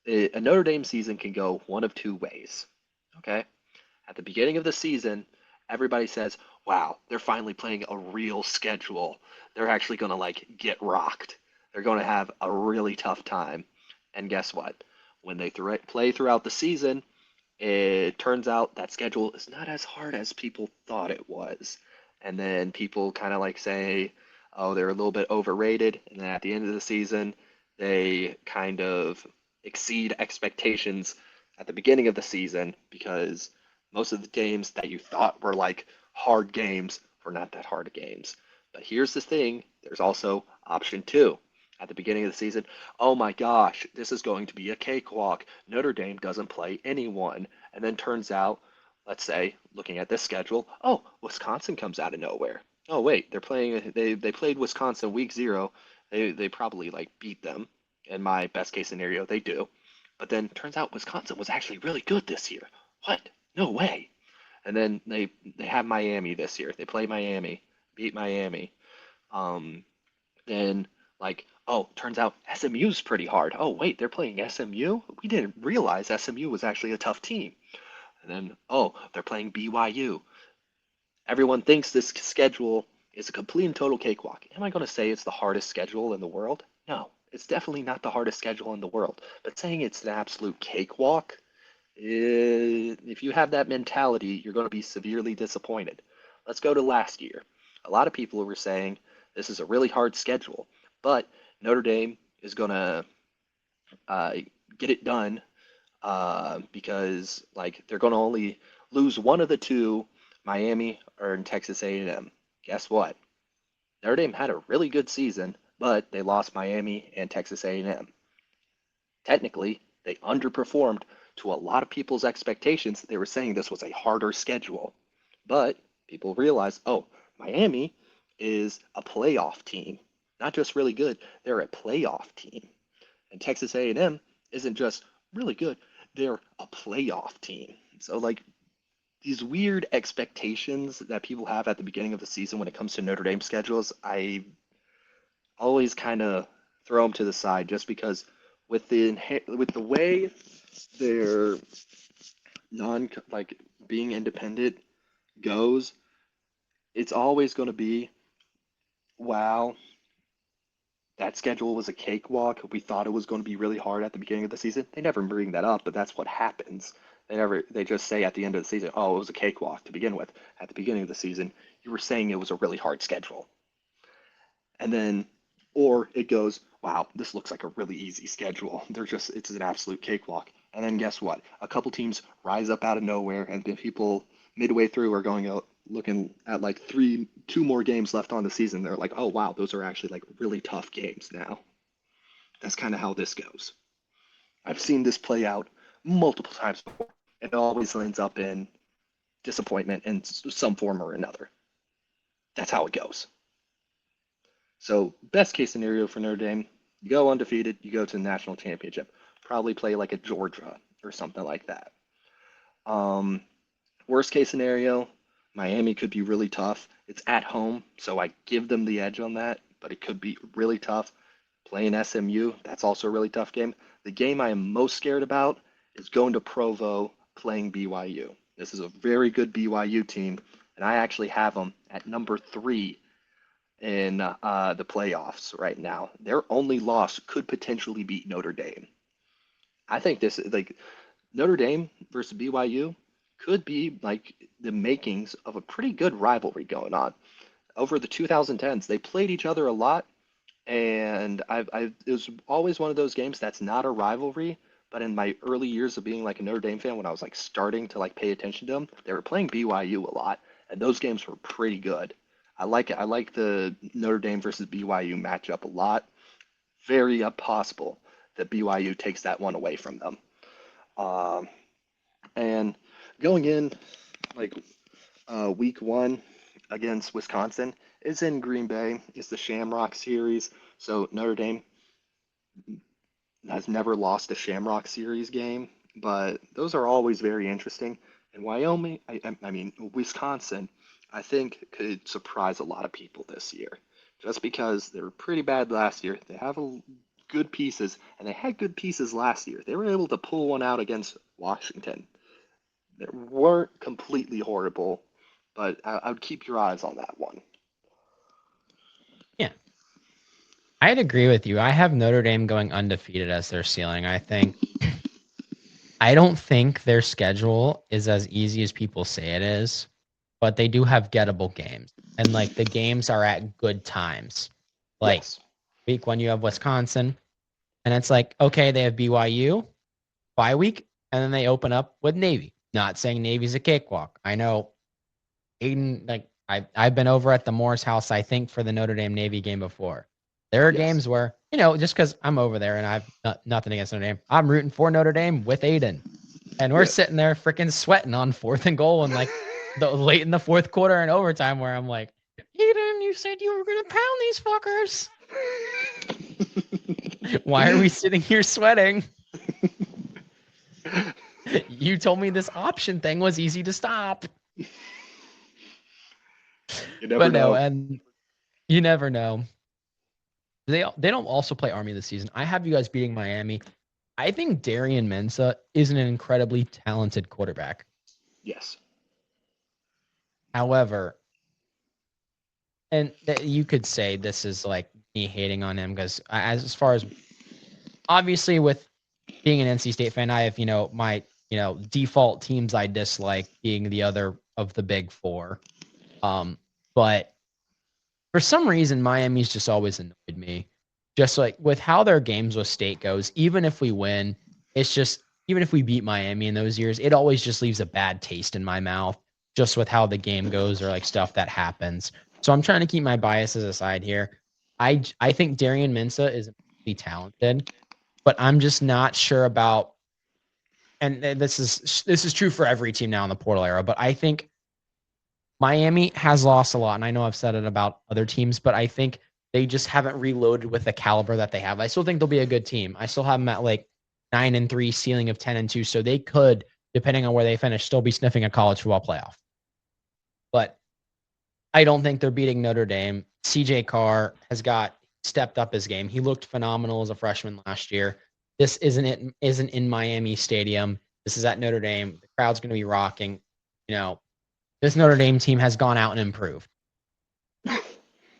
A Notre Dame season can go one of two ways. Okay, at the beginning of the season, everybody says, "Wow, they're finally playing a real schedule. They're actually going to like get rocked. They're going to have a really tough time." And guess what? When they play throughout the season, it turns out that schedule is not as hard as people thought it was. And then people kind of like say, oh, they're a little bit overrated. And then at the end of the season, they kind of exceed expectations at the beginning of the season because most of the games that you thought were like hard games were not that hard games. But here's the thing, there's also option two. At the beginning of the season, oh my gosh, this is going to be a cakewalk. Notre Dame doesn't play anyone. And then turns out, let's say, looking at this schedule, oh, Wisconsin comes out of nowhere. Oh wait, they played Wisconsin week 0. They probably like beat them. In my best case scenario, they do. But then turns out Wisconsin was actually really good this year. What? No way. And then they have Miami this year. They play Miami, beat Miami. Um, then like, oh, turns out SMU's pretty hard. Oh, wait, they're playing SMU? We didn't realize SMU was actually a tough team. And then, oh, they're playing BYU. Everyone thinks this schedule is a complete and total cakewalk. Am I going to say it's the hardest schedule in the world? No, it's definitely not the hardest schedule in the world. But saying it's an absolute cakewalk, if you have that mentality, you're going to be severely disappointed. Let's go to last year. A lot of people were saying this is a really hard schedule, but Notre Dame is going to uh, get it done because like they're going to only lose one of the two, Miami or in Texas A&M. Guess what? Notre Dame had a really good season, but they lost Miami and Texas A&M. Technically, they underperformed to a lot of people's expectations. They were saying this was a harder schedule, but people realized, oh, Miami is a playoff team, not just really good. They're a playoff team, and Texas A&M isn't just really good. They're a playoff team. So like these weird expectations that people have at the beginning of the season when it comes to Notre Dame schedules, I always kind of throw them to the side just because with the way they're non like being independent goes, it's always going to be wow, that schedule was a cakewalk. We thought it was going to be really hard at the beginning of the season. They never bring that up, but that's what happens. They just say at the end of the season, oh, it was a cakewalk to begin with. At the beginning of the season, you were saying it was a really hard schedule. And then, or it goes, wow, this looks like a really easy schedule. It's an absolute cakewalk. And then guess what? A couple teams rise up out of nowhere, and then people midway through are going out looking at like two more games left on the season. They're like, oh, wow, those are actually like really tough games now. That's kind of how this goes. I've seen this play out multiple times before. It always ends up in disappointment in some form or another. That's how it goes. So, best case scenario for Notre Dame, you go undefeated, you go to the national championship, probably play like a Georgia or something like that. Um, Worst case scenario, Miami could be really tough. It's at home, so I give them the edge on that, but it could be really tough. Playing SMU, that's also a really tough game. The game I am most scared about is going to Provo playing BYU. This is a very good BYU team, and I actually have them at number 3 in the playoffs right now. Their only loss could potentially beat Notre Dame. I think this like Notre Dame versus BYU could be like the makings of a pretty good rivalry going on. Over the 2010s, they played each other a lot, and it was always one of those games that's not a rivalry. But in my early years of being like a Notre Dame fan, when I was like starting to like pay attention to them, they were playing BYU a lot, and those games were pretty good. I like it. I like the Notre Dame versus BYU matchup a lot. Very possible that BYU takes that one away from them. Um, and going in like week 1 against Wisconsin is in Green Bay. It's the Shamrock Series, so Notre Dame has never lost a Shamrock Series game but those are always very interesting. And Wyoming, I mean, Wisconsin, I think could surprise a lot of people this year, just because they were pretty bad last year. They have good pieces, and they had good pieces last year. They were able to pull one out against Washington. They weren't completely horrible, but I would keep your eyes on that one. Yeah, I'd agree with you. I have Notre Dame going undefeated as their ceiling. I don't think their schedule is as easy as people say it is, but they do have gettable games. And like the games are at good times. Like Yes. week 1 you have Wisconsin, and it's like, okay, they have BYU bye week, and then they open up with Navy. Not saying Navy's a cakewalk. I know Aiden, like I've been over at the Moore's house, I think, for the Notre Dame Navy game before. There are Yes. games where, just because I'm over there and I've nothing against Notre Dame, I'm rooting for Notre Dame with Aiden. And we're Yeah. sitting there freaking sweating on 4th and goal and like the late in the 4th quarter and overtime where I'm like, Aiden, you said you were gonna pound these fuckers. Why are we sitting here sweating? You told me this option thing was easy to stop. You never But no, know. and you never know. They don't also play Army this season. I have you guys beating Miami. I think Darian Mensah is an incredibly talented quarterback. Yes. However, and you could say this is like me hating on him because as far as obviously with being an NC State fan, I have my default teams I dislike being the other of the big four. But for some reason, Miami's just always annoyed me. Just like with how their games with State goes, even if we win, it's just even if we beat Miami in those years, it always just leaves a bad taste in my mouth. Just with how the game goes or like stuff that happens. So I'm trying to keep my biases aside here. I think Darian Mensah is really talented, but I'm just not sure about. And this is true for every team now in the portal era, but I think Miami has lost a lot, and I know I've said it about other teams, but I think they just haven't reloaded with the caliber that they have. I still think they'll be a good team. I still have them at like 9-3, ceiling of 10-2, so they could, depending on where they finish, still be sniffing a college football playoff. But I don't think they're beating Notre Dame. CJ Carr has stepped up his game. He looked phenomenal as a freshman last year. This isn't in Miami Stadium. This is at Notre Dame. The crowd's going to be rocking. This Notre Dame team has gone out and improved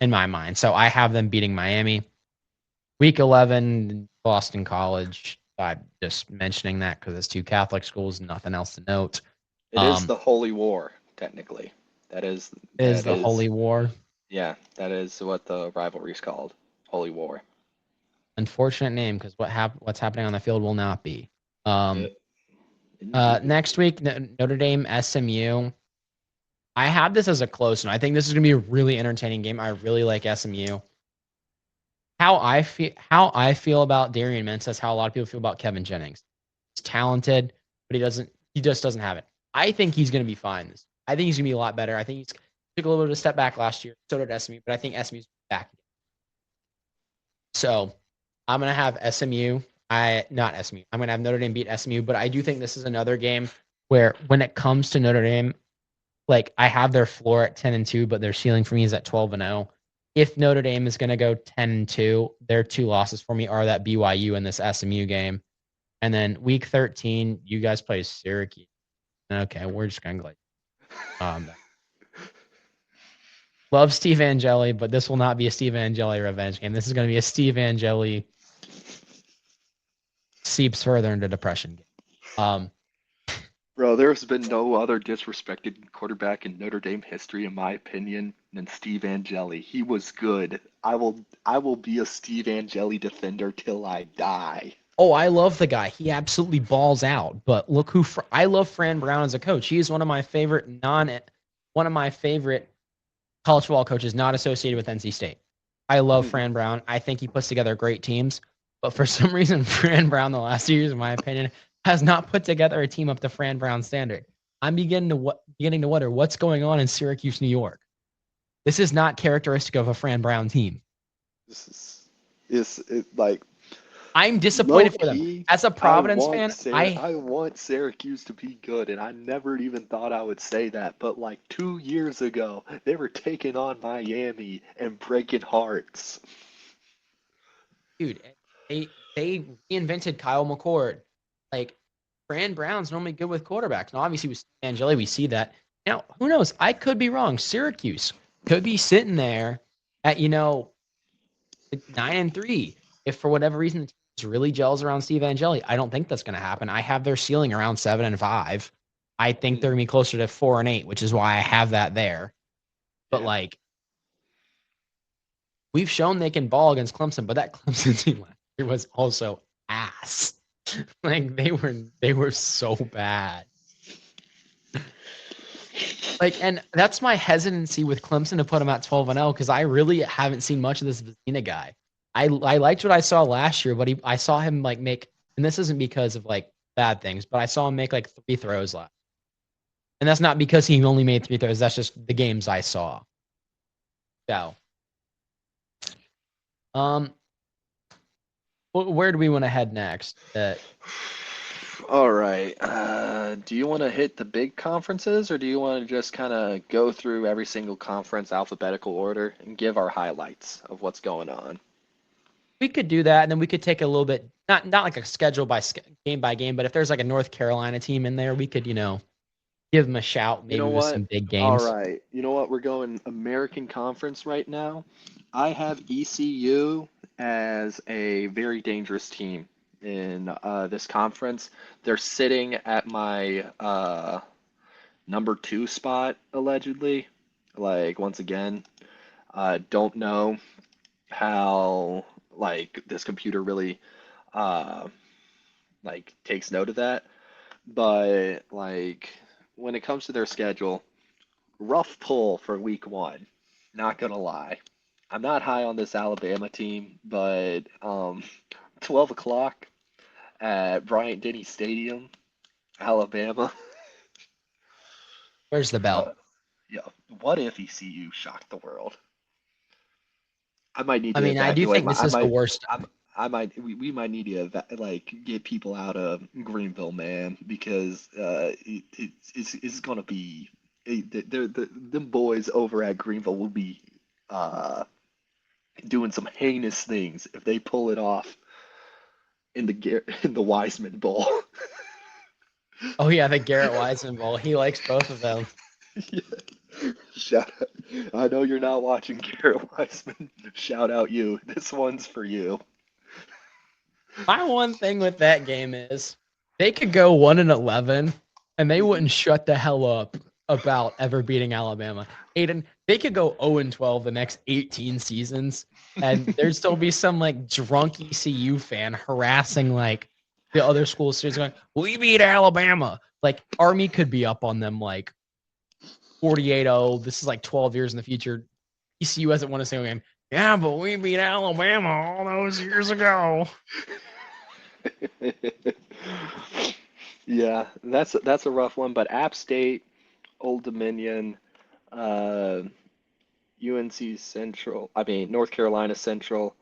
in my mind. So I have them beating Miami. Week 11, Boston College. I'm just mentioning that because it's 2 Catholic schools, nothing else to note. It is the Holy War, technically. That is the Holy War. Yeah, that is what the rivalry is called. Holy War. Unfortunate name because what's happening on the field will not be. Next week, Notre Dame, SMU. I have this as a close one. I think this is going to be a really entertaining game. I really like SMU. How I feel about Darian Mensah is how a lot of people feel about Kevin Jennings. He's talented, but he just doesn't have it. I think he's going to be fine. I think he's going to be a lot better. I think he took a little bit of a step back last year. So did SMU, but I think SMU's back. So I'm going to have SMU. I'm going to have Notre Dame beat SMU, but I do think this is another game where when it comes to Notre Dame, like I have their floor at 10-2, but their ceiling for me is at 12-0. If Notre Dame is going to go 10-2, their 2 losses for me are that BYU and this SMU game. And then week 13, you guys play Syracuse. Okay, we're just going to like love Steve Angeli, but this will not be a Steve Angeli revenge game. This is going to be a Steve Angeli seeps further into depression game. Bro, there's been no other disrespected quarterback in Notre Dame history, in my opinion, than Steve Angeli. He was good. I will be a Steve Angeli defender till I die. Oh, I love the guy. He absolutely balls out. But look I love Fran Brown as a coach. He is one of my favorite college football coaches not associated with NC State. I love Fran Brown. I think he puts together great teams. But for some reason, Fran Brown, the last 2 years, in my opinion, has not put together a team up to Fran Brown standard. I'm beginning to wonder what's going on in Syracuse, New York. This is not characteristic of a Fran Brown team. This is like I'm disappointed for them. Low-key, As a Providence fan, I want Syracuse to be good, and I never even thought I would say that. But like 2 years ago, they were taking on Miami and breaking hearts. dude, they reinvented Kyle McCord. Like Fran Brown's normally good with quarterbacks. Now, obviously with Angeli, we see that. Now, who knows? I could be wrong. Syracuse could be sitting there at 9-3 if for whatever reason the team really gels around Steve Angeli. I don't think that's going to happen. I have their ceiling around 7-5. I think they're going to be closer to 4-8, which is why I have that there. But like, we've shown they can ball against Clemson, but that Clemson team last year was also ass. Like they were so bad. Like, and that's my hesitancy with Clemson to put them at 12-0 because I really haven't seen much of this Vecina guy. I liked what I saw last year, but I saw him like make, and this isn't because of like bad things, but I saw him make like 3 throws last. And that's not because he only made 3 throws. That's just the games I saw. So, where do we want to head next? All right. Do you want to hit the big conferences, or do you want to just kind of go through every single conference alphabetical order and give our highlights of what's going on? We could do that, and then we could take a little bit, not like a schedule game by game, but if there's like a North Carolina team in there, we could, give them a shout, maybe with some big games. All right. You know what? We're going American Conference right now. I have ECU as a very dangerous team in this conference. They're sitting at my number 2 spot, allegedly. Like, once again, don't know how like this computer really like takes note of that, but like when it comes to their schedule, rough pull for week 1, not gonna lie. I'm not high on this Alabama team, but 12 o'clock at Bryant-Denny Stadium, Alabama. Where's the bell? Yeah, what if ECU shocked the world? I might need to I mean, I do evacuate think my. this I is the might. worst. I might. We might need to like get people out of Greenville, man, because it's gonna be. Them boys over at Greenville will be doing some heinous things if they pull it off in the Wiseman Bowl. Oh yeah, the Garrett Wiseman Bowl. He likes both of them. Yeah. Shout out. I know you're not watching Garrett Wiseman. Shout out you. This one's for you. My one thing with that game is they could go 1-11 and they wouldn't shut the hell up about ever beating Alabama. Aiden, they could go 0-12 the next 18 seasons, and there'd still be some like drunk ECU fan harassing like the other school students going, "We beat Alabama." Like Army could be up on them like 48-0. This is like 12 years in the future. ECU hasn't won a single game. Yeah, but we beat Alabama all those years ago. Yeah, that's a rough one, but App State, Old Dominion, UNC Central, I mean North Carolina Central,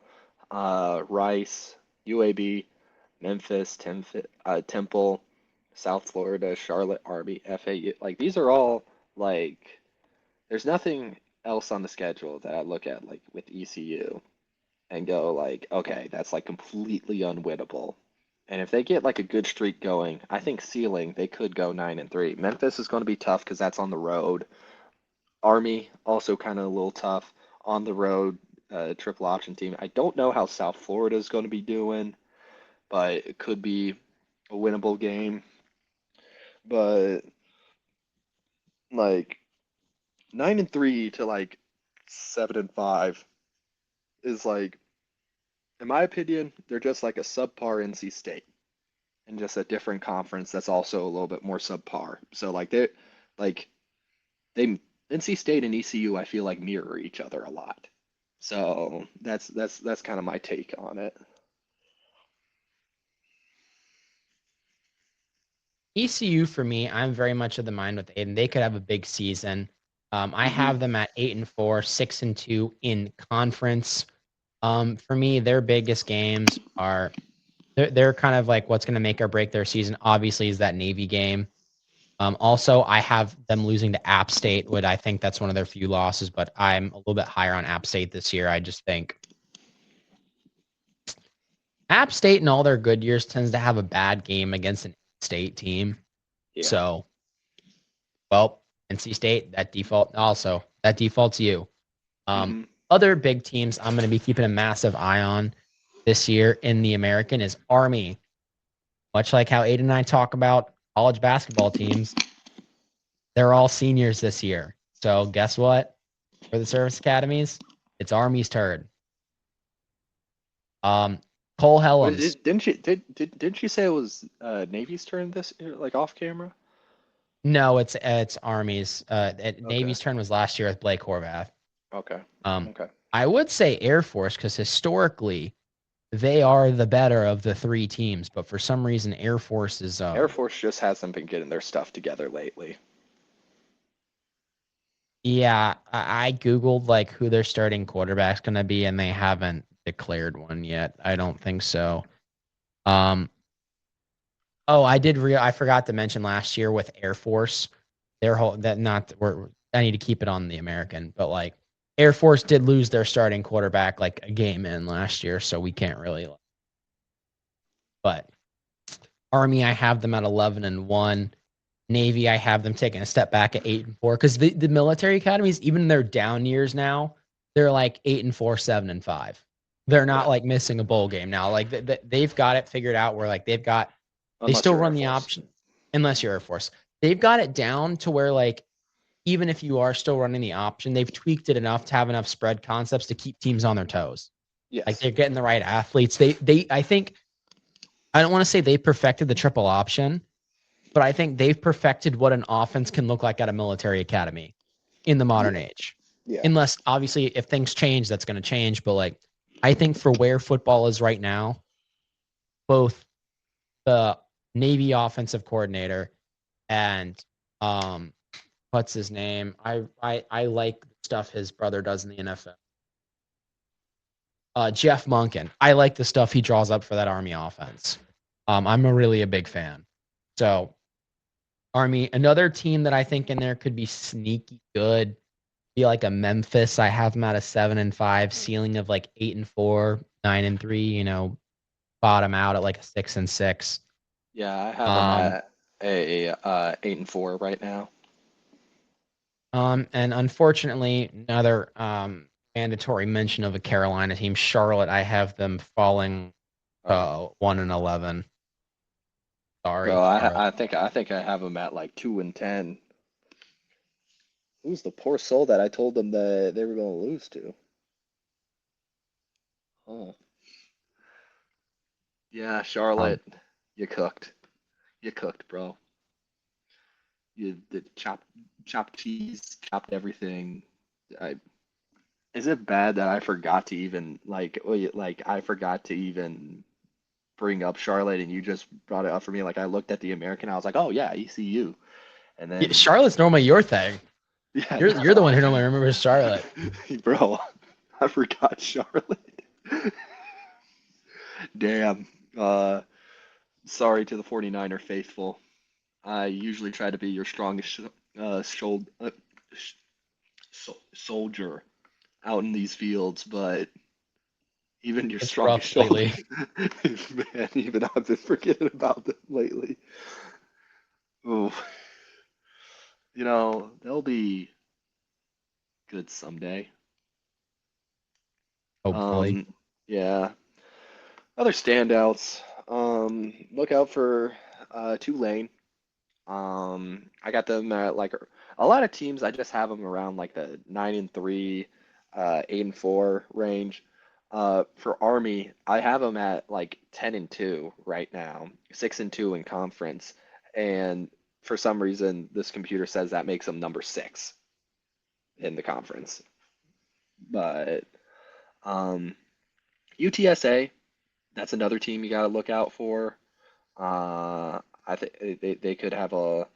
Rice, UAB, Memphis, Temple, South Florida, Charlotte, Army, FAU. Like these are all like there's nothing else on the schedule that I look at like with ECU and go like, okay, that's like completely unwinnable. And if they get like a good streak going, I think ceiling they could go 9-3. Memphis is going to be tough because that's on the road. Army also kind of a little tough on the road. Triple option team. I don't know how South Florida is going to be doing, but it could be a winnable game. But like 9-3 to like 7-5 is like, in my opinion, they're just like a subpar NC State and just a different conference that's also a little bit more subpar. So like they NC State and ECU I feel like mirror each other a lot. So that's kind of my take on it. ECU for me, I'm very much of the mind with Aiden. They could have a big season. I have them at 8-4, 6-2 in conference. For me, their biggest games are they're kind of like what's going to make or break their season. Obviously, is that Navy game. Also, I have them losing to App State, would I think that's one of their few losses, but I'm a little bit higher on App State this year. I just think App State in all their good years tends to have a bad game against an state team. Yeah. So, well, NC State, that default's you. Other big teams I'm going to be keeping a massive eye on this year in the American is Army. Much like how Aiden and I talk about college basketball teams, they're all seniors this year. So guess what? For the service academies, it's Army's turn. Cole Helms. Didn't you say it was Navy's turn this year, like off camera? No, it's Army's. Navy's turn was last year with Blake Horvath. Okay. Okay. I would say Air Force because historically they are the better of the three teams, but for some reason Air Force is Air Force just hasn't been getting their stuff together lately. Yeah, I googled like who their starting quarterback's gonna be, and they haven't declared one yet. I don't think so. Oh, I forgot to mention last year with Air Force, I need to keep it on the American, but like Air Force did lose their starting quarterback like a game in last year, so we can't really. But Army, I have them at 11-1. Navy, I have them taking a step back at 8-4 because the military academies, even in their down years now, they're like 8-4, 7-5. They're not like missing a bowl game now. Like they've got it figured out where like they still run the option unless you're Air Force. They've got it down to where like even if you are still running the option, they've tweaked it enough to have enough spread concepts to keep teams on their toes. Yes. Like they're getting the right athletes. I think I don't want to say they perfected the triple option, but I think they've perfected what an offense can look like at a military academy in the modern age. Yeah. Unless obviously if things change, that's going to change. But like, I think for where football is right now, both the Navy offensive coordinator and what's his name? I like the stuff his brother does in the NFL. Jeff Monken. I like the stuff he draws up for that Army offense. I'm really a big fan. So Army, another team that I think in there could be sneaky good, be like a Memphis. I have them at a 7-5, ceiling of like 8-4, 9-3. Bottom out at like a 6-6. Yeah, I have them at a 8-4 right now. And unfortunately, another mandatory mention of a Carolina team, Charlotte. I have them falling 1-11. Sorry. Bro, I think I have them at like 2-10. Who's the poor soul that I told them that they were going to lose to? Oh. Yeah, Charlotte, you cooked. You cooked, bro. You did chopped cheese, chopped everything. Is it bad that I forgot to even I forgot to even bring up Charlotte and you just brought it up for me? Like I looked at the American, I was like, oh yeah, ECU. And then Charlotte's normally your thing. Yeah, you're the one who normally remembers Charlotte. Bro, I forgot Charlotte. Damn. Sorry to the 49er faithful. I usually try to be your strongest soldier out in these fields, but even your strongest shoulder, man, even I've been forgetting about them lately. Ooh. They'll be good someday. Hopefully. Yeah. Other standouts. Look out for Tulane. I got them at like a lot of teams. I just have them around like the 9-3, 8-4 range. For Army, I have them at like 10-2 right now, 6-2 in conference, and for some reason this computer says that makes them number 6 in the conference. But UTSA, that's another team you got to look out for. I think they could have a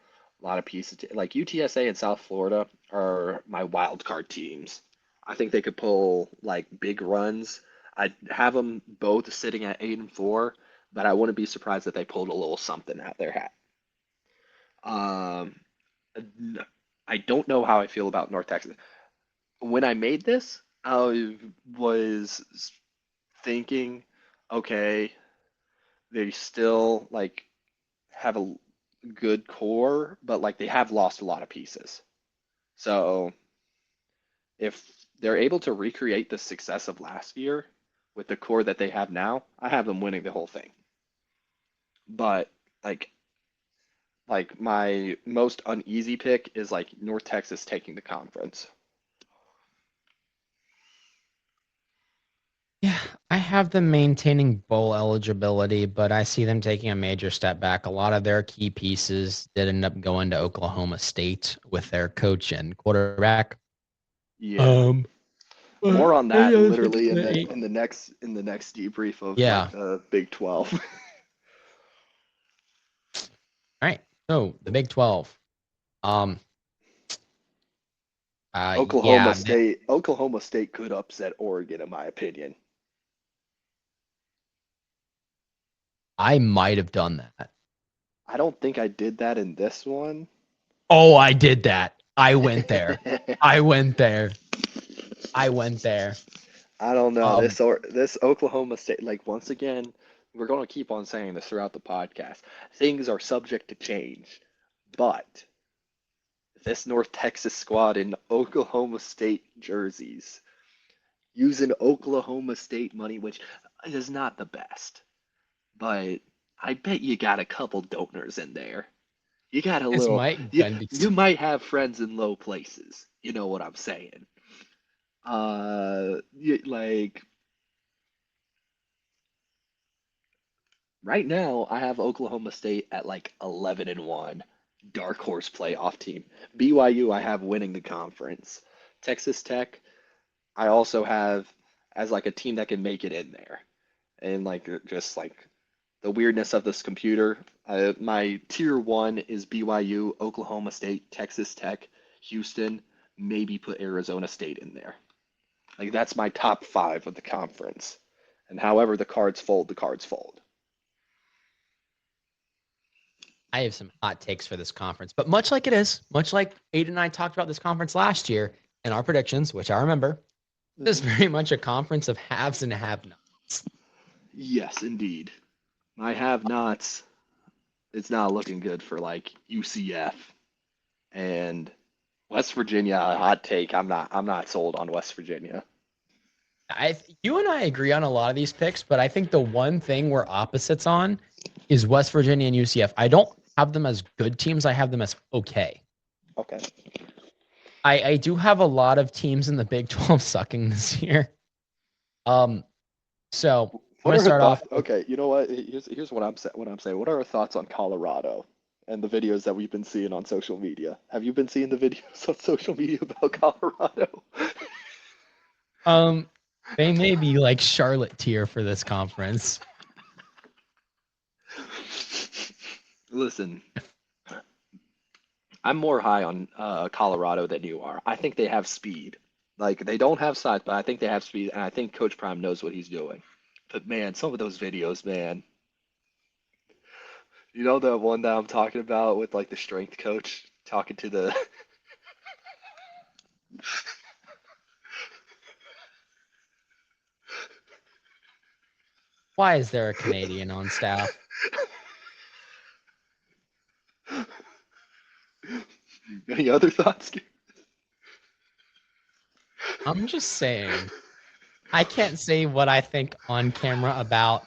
lot of pieces. Like UTSA and South Florida are my wild card teams. I think they could pull like big runs. I have them both sitting at 8-4, but I wouldn't be surprised if they pulled a little something out their hat. Um, I don't know how I feel about North Texas. When I made this, I was thinking, okay, they still like have a good core, but like they have lost a lot of pieces. So if they're able to recreate the success of last year with the core that they have now, I have them winning the whole thing. But like my most uneasy pick is like North Texas taking the conference. Yeah, I have them maintaining bowl eligibility, but I see them taking a major step back. A lot of their key pieces did end up going to Oklahoma State with their coach and quarterback. Yeah. Um, More on any that other picks literally in in the the eight? next debrief of like Yeah. the Big 12. All right. So the Big 12. Um, yeah, Oklahoma State could upset Oregon in my opinion. I might have done that. I don't think I did that in this one. Oh, I did that. I went there. I went there. I went there. I don't know. Um, This Oklahoma State, like once again, we're going to keep on saying this throughout the podcast. Things are subject to change, but this North Texas squad in Oklahoma State jerseys using Oklahoma State money, which is not the best, but I bet you got a couple donors in there. You got a it's little. Mike You Gundy. might have friends in low places. You know what I'm saying? Like right now, I have Oklahoma State at like 11-1, dark horse playoff team. BYU, I have winning the conference. Texas Tech, I also have as like a team that can make it in there. And like just like the weirdness of this computer, my tier one is BYU, Oklahoma State, Texas Tech, Houston, maybe put Arizona State in there. Like that's my top five of the conference. And however the cards fold, the cards fold. I have some hot takes for this conference, but much like Aiden and I talked about this conference last year in our predictions, which I remember, this is Mhm. very much a conference of haves and have-nots. Yes, indeed. My have-nots, it's not looking good for like UCF and West Virginia. A hot take. I'm not sold on West Virginia. You and I agree on a lot of these picks, but I think the one thing we're opposites on is West Virginia and UCF. I don't have them as good teams. I have them as okay. Okay. I do have a lot of teams in the Big 12 sucking this year. Um, so I'm What gonna are her start off thoughts? with Okay, you know what? Here's what I'm saying. What are our thoughts on Colorado and the videos that we've been seeing on social media? Have you been seeing the videos on social media about Colorado? um they may be like Charlotte tier for this conference. Listen, I'm more high on Colorado than you are. I think they have speed. Like they don't have size, but I think they have speed, and I think Coach Prime knows what he's doing. But man, some of those videos, man. You know the one that I'm talking about with like the strength coach talking to the Why is there a Canadian on staff? Any other thoughts? I'm just saying. I can't say what I think on camera about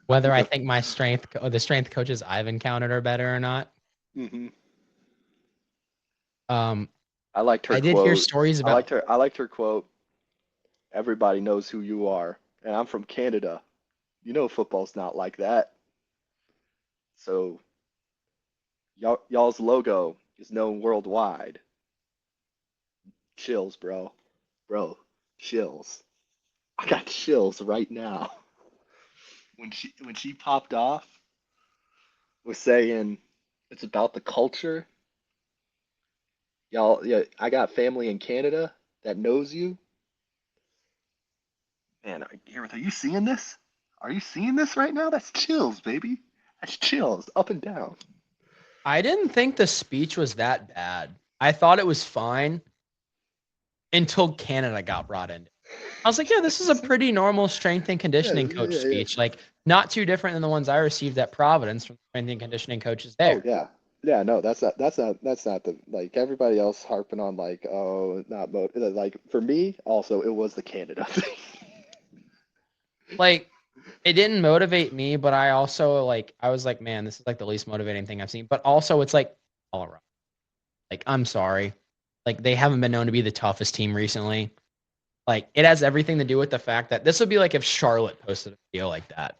whether I The, think my the strength coaches I've encountered are better or not. hmm Um, I liked her I did hear quote. stories about. I liked her quote. Everybody knows who you are, and I'm from Canada. You know football's not like that. So y'all's logo is known worldwide. Chills, bro. Bro, chills. I got chills right now. When she popped off, was saying it's about the culture. Y'all, yeah, I got family in Canada that knows you. Man, Gareth, are you seeing this? Are you seeing this right now? That's chills, baby. That's chills up and down. I didn't think the speech was that bad. I thought it was fine until Canada got brought in. I was like, yeah, this is a pretty normal strength and Yeah, conditioning coach yeah, yeah. speech. Like, not too different than the ones I received at Providence from the strength and conditioning coaches Oh there. yeah. Yeah, no, that's not the like everybody else harping on like oh not like for me also it was the Canada thing. Like, it didn't motivate me, but I also I was like, man, this is like the least motivating thing I've seen. But also, it's like Colorado. Like, I'm sorry, like they haven't been known to be the toughest team recently. Like, it has everything to do with the fact that this would be like if Charlotte posted a video like that,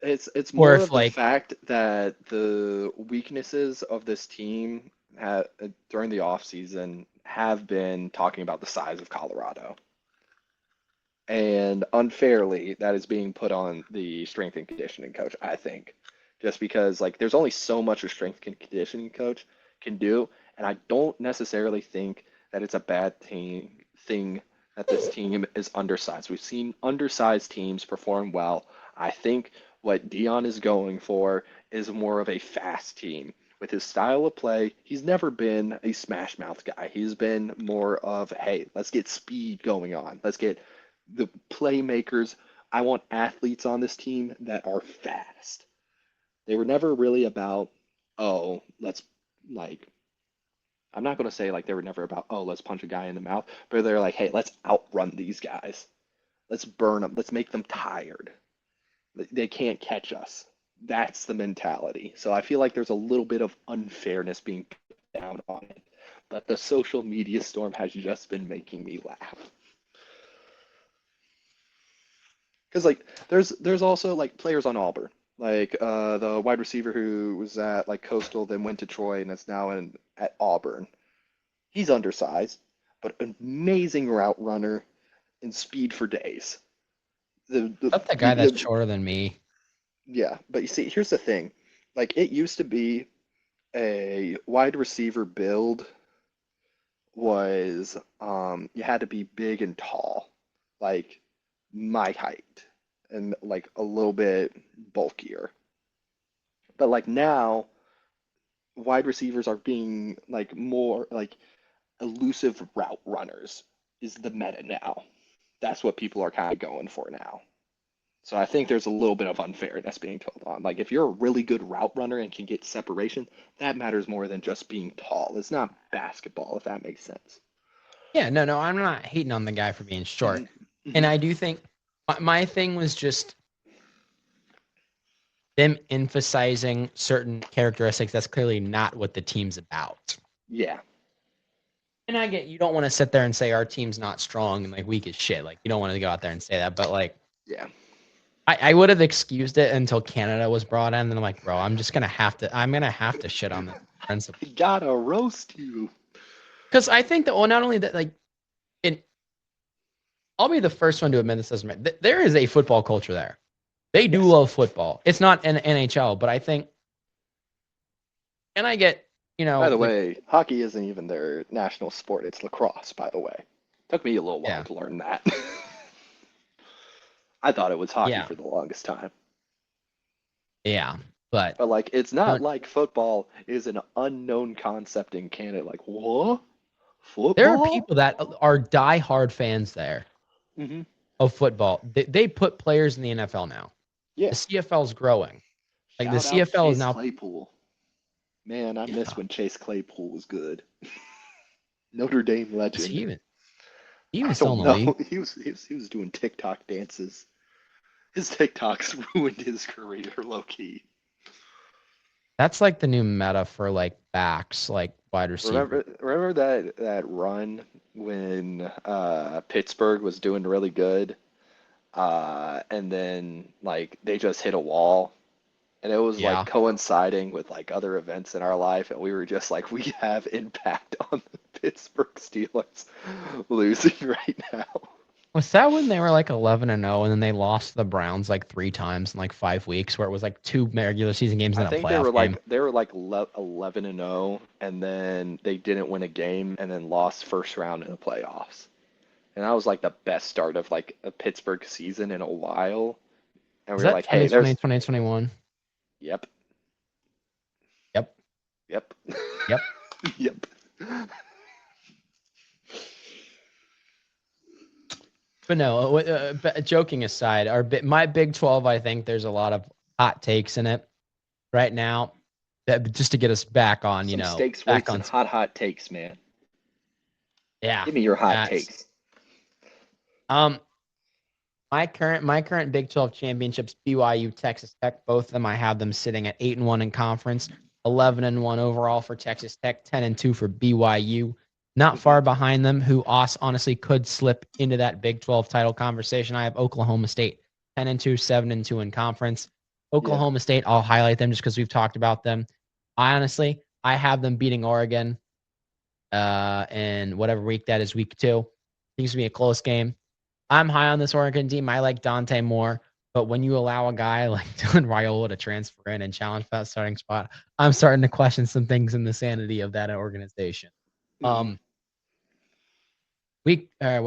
It's or more if of the fact that the weaknesses of this team during the off season have been talking about the size of Colorado. And unfairly, that is being put on the strength and conditioning coach, I think. Just because like there's only so much a strength and conditioning coach can do, and I don't necessarily think that it's a bad thing that this team is undersized. We've seen undersized teams perform well. I think what Dion is going for is more of a fast team. With his style of play, he's never been a smash mouth guy. He's been more of, hey, let's get speed going on. Let's get the playmakers. I want athletes on this team that are fast. They were never really about, oh, let's like, I'm not going to say like they were never about, oh, let's punch a guy in the mouth, but they're like, hey, let's outrun these guys. Let's burn them. Let's make them tired. They can't catch us. That's the mentality. So I feel like there's a little bit of unfairness being put down on it. But the social media storm has just been making me laugh. Because like there's also like players on Auburn, like the wide receiver who was at like Coastal, then went to Troy, and is now in at Auburn. He's undersized, but an amazing route runner and speed for days. The the, that's the the, guy that's the shorter than me. yeah, but you see, here's the thing. Like it used to be a wide receiver build was you had to be big and tall, like my height, and like a little bit bulkier. But like now, wide receivers are being like more like elusive route runners is the meta now. That's what people are kind of going for now. So I think there's a little bit of unfairness being told on. Like if you're a really good route runner and can get separation, that matters more than just being tall. It's not basketball, if that makes sense. Yeah, no, I'm not hating on the guy for being short, Hmm. and Hmm. I do think my thing was just them emphasizing certain characteristics. That's clearly not what the team's about. Yeah. And I get you don't want to sit there and say our team's not strong and like weak as shit. Like you don't want to go out there and say that, but like Yeah. I would have excused it until Canada was brought in, and I'm like, bro, I'm gonna have to shit on this principle. I gotta roast you. Because I think that well, not only that, like it I'll be the first one to admit this doesn't matter. There is a football culture there. They do Yes. love football. It's not an NHL, but I think and I get, By the the way, hockey isn't even their national sport. It's lacrosse, by the way. Took me a little while yeah. to learn that. I thought it was hockey Yeah. for the longest time. Yeah. But But like it's uh, not like football is an unknown concept in Canada. Like, what? there are Football? people that are diehard fans there Hmm. of football. They put players in the NFL now. Yeah. The CFL is growing. Like the Shout out CFL is Chase now Claypool. Man, I miss yeah. when Chase Claypool was good. Notre Dame Is he legend. even he I even still in don't the know. league? He was doing TikTok dances. His TikToks ruined his career, low key. That's like the new meta for like backs, like wide receiver. Remember that run when Pittsburgh was doing really good, and then like they just hit a wall, and it was like Yeah. coinciding with like other events in our life, and we were just like, we have impact on the Pittsburgh Steelers losing right now. Was that when they were like 11-0 and then they lost to the Browns like 3 times in like 5 weeks where it was like 2 regular season games I and a think they playoff were game? like 11-0, and then they didn't win a game, and then lost first round in the playoffs. And that was like the best start of like a Pittsburgh season in a while. And Is we were that like, hey, 2020, there's 2021? yep, Yep. yep, Yep. yep. But no, joking aside, my Big 12, I think there's a lot of hot takes in it right now. That just to get us back on, Some steaks, back weights, on. and hot takes, man. Yeah. Give me your hot That's, takes. my current Big 12 championships, BYU, Texas Tech, both of them I have them sitting at 8-1 in conference, 11-1 overall for Texas Tech, 10-2 for BYU. Not far behind them, who honestly could slip into that Big 12 title conversation. I have Oklahoma State, 10-2, 7-2 in conference. Oklahoma State, I'll highlight them just because we've talked about them. I have them beating Oregon in whatever week that is, week 2. Seems to be a close game. I'm high on this Oregon team. I like Dante Moore, but when you allow a guy like Dylan Raiola to transfer in and challenge that starting spot, I'm starting to question some things in the sanity of that organization. What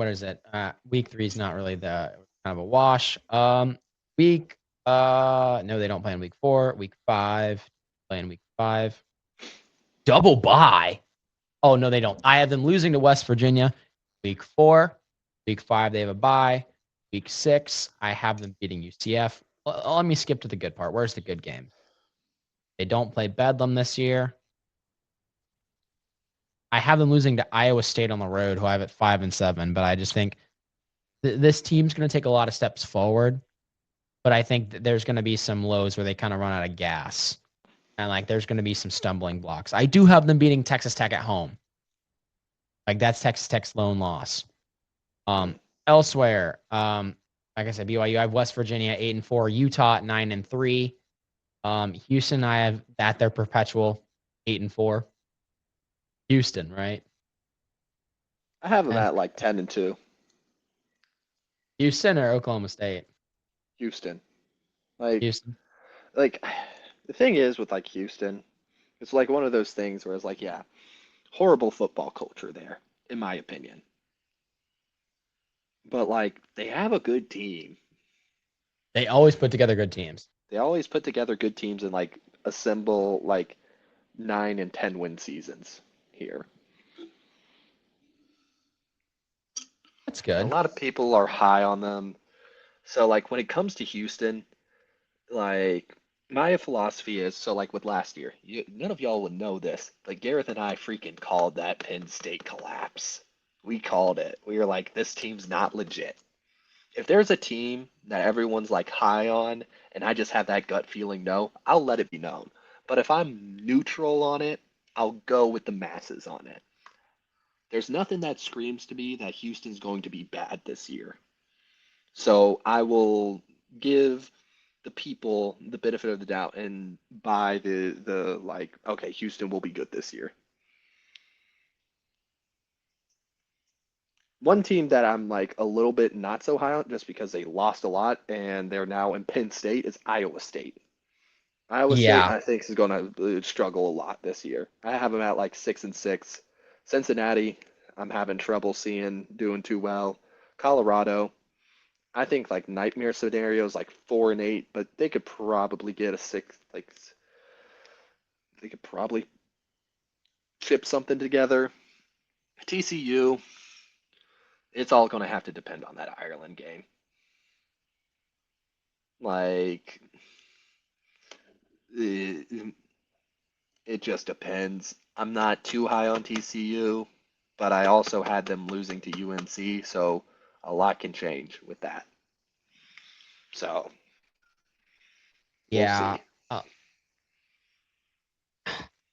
is it? Week 3 is not really the kind of a wash. No, they don't play in week 4. Week 5, play in week 5. Double bye. Oh no, they don't. I have them losing to West Virginia. Week 4, week 5 they have a bye. Week 6, I have them beating UCF. Let me skip to the good part. Where's the good game? They don't play Bedlam this year. I have them losing to Iowa State on the road, who I have at 5-7. But I just think this team's going to take a lot of steps forward. But I think that there's going to be some lows where they kind of run out of gas. And there's going to be some stumbling blocks. I do have them beating Texas Tech at home. That's Texas Tech's lone loss. Elsewhere, like I said, BYU, I have West Virginia 8-4, Utah at 9-3. Houston, I have at their perpetual 8-4. Houston, right? I have them at like 10-2. Houston or Oklahoma State? Houston. Houston. The thing is with Houston, it's one of those things where it's horrible football culture there, in my opinion. But they have a good team. They always put together good teams. They always put together good teams and assemble 9 and 10 win seasons here. That's good. A lot of people are high on them. So when it comes to Houston, my philosophy is with last year, none of y'all would know this, but Gareth and I freaking called that Penn State collapse. We called it. We were like, this team's not legit. If there's a team that everyone's high on and I just have that gut feeling no, I'll let it be known. But if I'm neutral on it, I'll go with the masses on it. There's nothing that screams to me that Houston's going to be bad this year. So I will give the people the benefit of the doubt and buy okay, Houston will be good this year. One team that I'm a little bit not so high on just because they lost a lot and they're now in Penn State is Iowa State. Iowa State, I think, is going to struggle a lot this year. I have them at 6-6. Cincinnati, I'm having trouble seeing doing too well. Colorado, I think nightmare scenarios 4-8, but they could probably get a 6. They could probably chip something together. TCU, it's all going to have to depend on that Ireland game. It just depends. I'm not too high on TCU, but I also had them losing to UNC, so a lot can change with that. So, we'll see.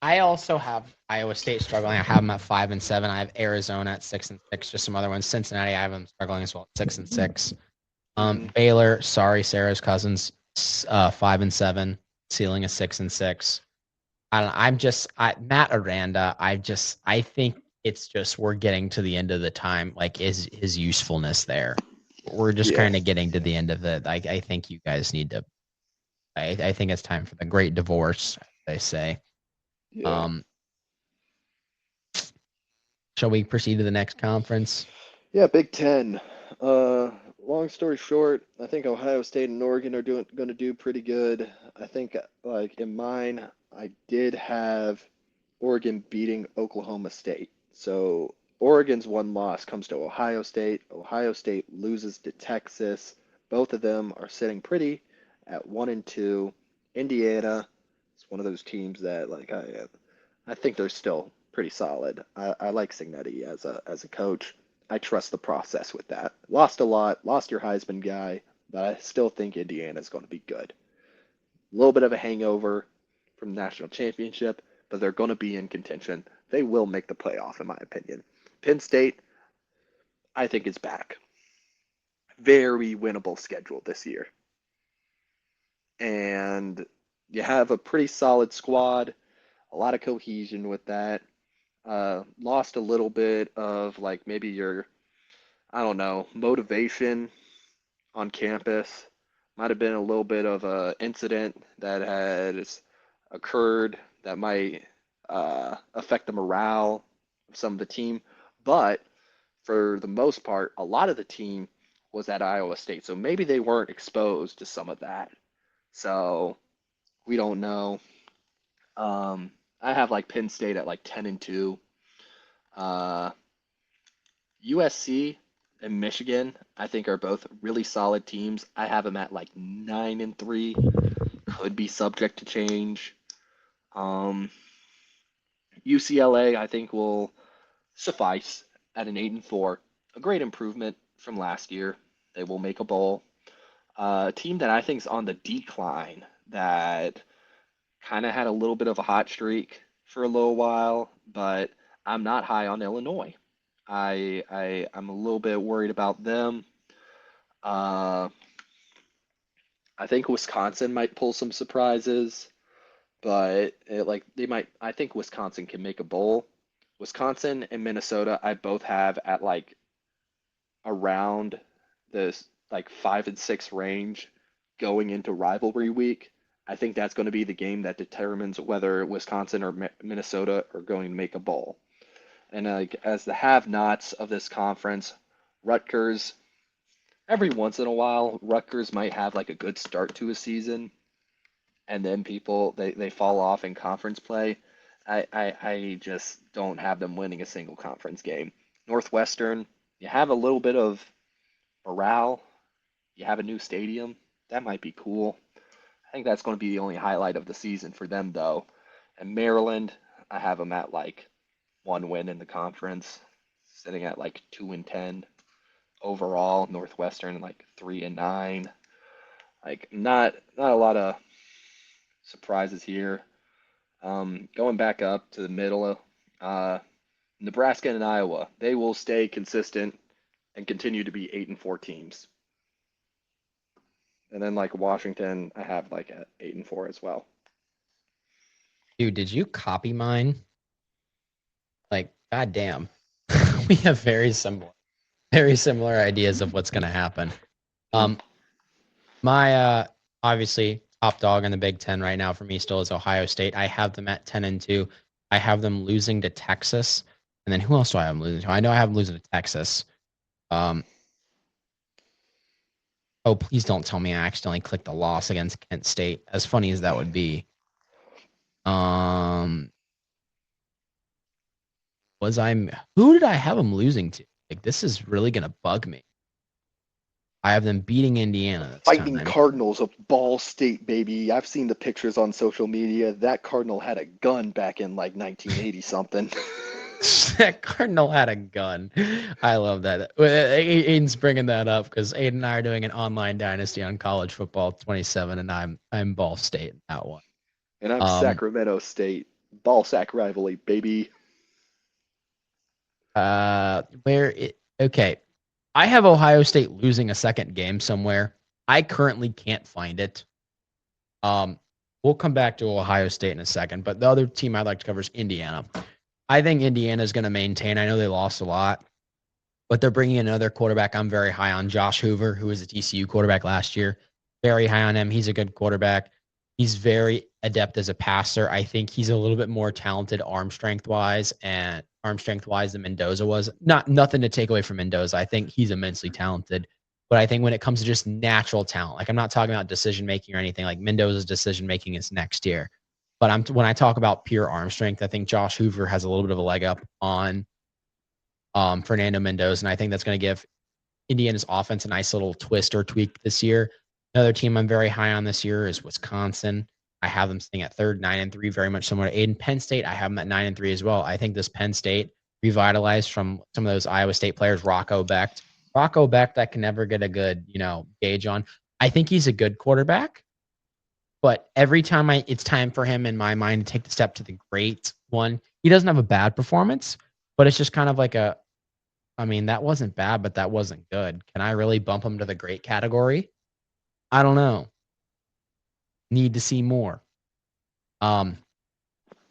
I also have Iowa State struggling. I have them at 5-7. I have Arizona at 6-6. Just some other ones. Cincinnati, I have them struggling as well, 6-6. Baylor, sorry, Sarah's Cousins, 5-7, ceiling is 6-6. Matt Aranda. I think it's just we're getting to the end of the time. Is his usefulness there? We're just kind of getting to the end of it. I think you guys need to. I think it's time for the great divorce, they say. Yeah. Shall we proceed to the next conference? Yeah, Big Ten. long story short, I think Ohio State and Oregon are going to do pretty good. I think like in mine, I did have Oregon beating Oklahoma State. So Oregon's one loss comes to Ohio State. Ohio State loses to Texas. Both of them are sitting pretty at 1-2. Indiana is one of those teams that like I think they're still pretty solid. I like Signetti as a coach. I trust the process with that. Lost a lot, lost your Heisman guy, but I still think Indiana's going to be good. A little bit of a hangover from the national championship, but they're going to be in contention. They will make the playoff, in my opinion. Penn State, I think, is back. Very winnable schedule this year. And you have a pretty solid squad, a lot of cohesion with that. Lost a little bit of like maybe your, I don't know, motivation on campus. Might have been a little bit of a incident that has occurred that might affect the morale of some of the team. But for the most part, a lot of the team was at Iowa State, so maybe they weren't exposed to some of that. So we don't know. I have like Penn State at like 10-2. Uh, USC and Michigan, I think, are both really solid teams. I have them at like 9-3. Could be subject to change. Um, UCLA, I think, will suffice at an 8-4. A great improvement from last year. They will make a bowl. A team that I think is on the decline that kind of had a little bit of a hot streak for a little while, but I'm not high on Illinois. I'm a little bit worried about them. Uh, I think Wisconsin might pull some surprises, but like they might. I think Wisconsin can make a bowl. Wisconsin and Minnesota, I both have at like around this like 5-6 range going into rivalry week. I think that's going to be the game that determines whether Wisconsin or Minnesota are going to make a bowl. And like as the have-nots of this conference, Rutgers, every once in a while, Rutgers might have like a good start to a season, and then people they fall off in conference play. I just don't have them winning a single conference game. Northwestern, you have a little bit of morale. You have a new stadium. That might be cool. I think that's going to be the only highlight of the season for them, though. And Maryland, I have them at like one win in the conference, sitting at like 2-10 overall. Northwestern like 3-9. Like not a lot of surprises here. Going back up to the middle, Nebraska and Iowa, they will stay consistent and continue to be 8-4 teams. And then like Washington, I have like at 8-4 as well. Dude, did you copy mine? Like, goddamn. We have very similar ideas of what's gonna happen. My obviously top dog in the Big Ten right now for me still is Ohio State. I have them at 10-2. I have them losing to Texas. And then who else do I have them losing to? I know I have them losing to Texas. Oh, please don't tell me I accidentally clicked a loss against Kent State. As funny as that would be. Who did I have them losing to? Like, this is really gonna bug me. I have them beating Indiana this Fighting time. Cardinals of Ball State, baby. I've seen the pictures on social media. That Cardinal had a gun back in like 1980 something. That Cardinal had a gun. I love that. Aiden's bringing that up because Aiden and I are doing an online dynasty on college football 27, and I'm Ball State in that one. And I'm Sacramento State. Ball sack rivalry, baby. Okay. I have Ohio State losing a second game somewhere. I currently can't find it. We'll come back to Ohio State in a second, but the other team I'd like to cover is Indiana. I think Indiana is going to maintain. I know they lost a lot, but they're bringing in another quarterback. I'm very high on Josh Hoover, who was a TCU quarterback last year. Very high on him. He's a good quarterback. He's very adept as a passer. I think he's a little bit more talented arm strength wise than Mendoza was. Nothing to take away from Mendoza. I think he's immensely talented. But I think when it comes to just natural talent, like I'm not talking about decision making or anything. Like Mendoza's decision making is next year. But when I talk about pure arm strength, I think Josh Hoover has a little bit of a leg up on Fernando Mendoza, and I think that's going to give Indiana's offense a nice little twist or tweak this year. Another team I'm very high on this year is Wisconsin. I have them sitting at third, 9-3, very much similar to Aiden. Penn State, I have them at 9-3 as well. I think this Penn State revitalized from some of those Iowa State players, Rocco Becht. Rocco Becht, I can never get a good, gauge on. I think he's a good quarterback, but every time it's time for him in my mind to take the step to the great one. He doesn't have a bad performance, but it's just kind of like that wasn't bad, but that wasn't good. Can I really bump him to the great category? I don't know. Need to see more.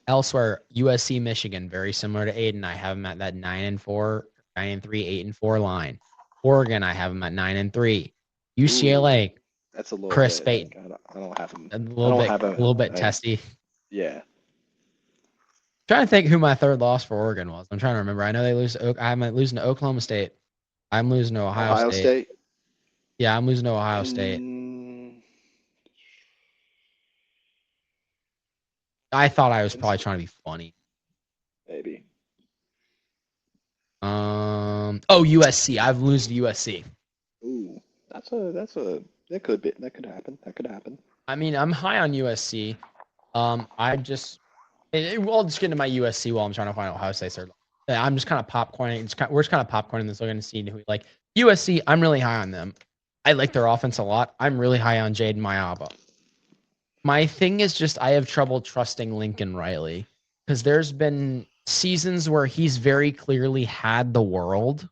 Elsewhere, USC, Michigan, very similar to Aiden. I have them at that 9-4, 9-3, 8-4 line. Oregon, I have them at 9-3. UCLA, that's a little Chris bit. Payton. I don't have them. A little bit testy. Yeah. Trying to think who my third loss for Oregon was. I'm trying to remember. I know they lose. I'm losing to Oklahoma State. I'm losing to Ohio State. Yeah, I'm losing to Ohio State. I thought I was probably trying to be funny. Maybe. USC. I've lost to USC. Ooh, that could happen. I mean, I'm high on USC. I'll just get into my USC while I'm trying to find Ohio State third. I'm just kind of popcorning. We're just kind of popcorning this. We're going to see who like USC. I'm really high on them. I like their offense a lot. I'm really high on Jaden Mayaba. My thing is just I have trouble trusting Lincoln Riley because there's been seasons where he's very clearly had the world.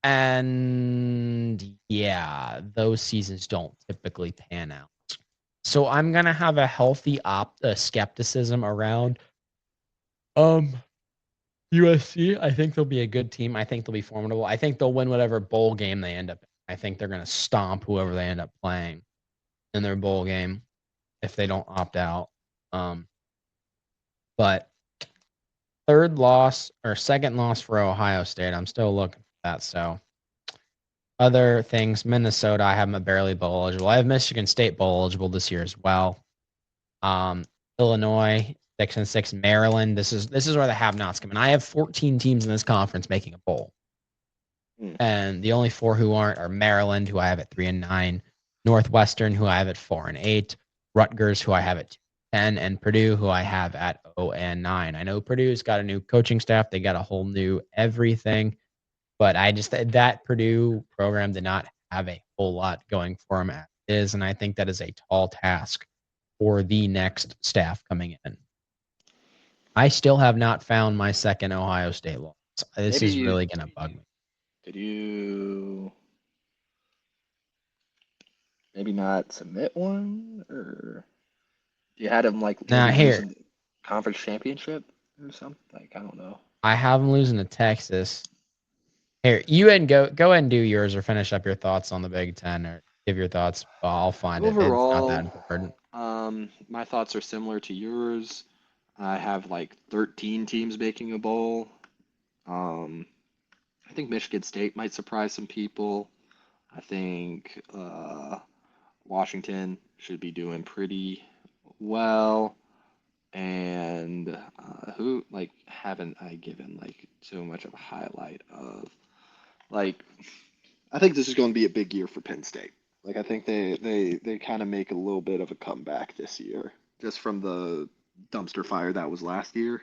And yeah, those seasons don't typically pan out. So I'm going to have a healthy skepticism around USC. I think they'll be a good team. I think they'll be formidable. I think they'll win whatever bowl game they end up in. I think they're going to stomp whoever they end up playing in their bowl game if they don't opt out. But second loss for Ohio State. I'm still looking for that. So other things, Minnesota, I have them barely bowl eligible. I have Michigan State bowl eligible this year as well. Illinois 6-6, Maryland. This is where the have-nots come in. I have 14 teams in this conference making a bowl, and the only 4 who aren't are Maryland, who I have at 3-9, Northwestern, who I have at 4-8, Rutgers, who I have at 2-10, and Purdue, who I have at 0-9. I know Purdue's got a new coaching staff. They got a whole new everything, but that Purdue program did not have a whole lot going for them as is, and I think that is a tall task for the next staff coming in. I still have not found my second Ohio State loss. This is really going to bug me. Did you maybe not submit one, or you had him like here conference championship or something? Like, I don't know. I have him losing to Texas. Here, you and go ahead and do yours or finish up your thoughts on the Big Ten or give your thoughts. I'll find Overall, it. It's not that important. My thoughts are similar to yours. I have like 13 teams making a bowl. I think Michigan State might surprise some people. I think Washington should be doing pretty well. And who haven't I given so much of a highlight of? I think this is going to be a big year for Penn State. I think they kind of make a little bit of a comeback this year, just from the dumpster fire that was last year.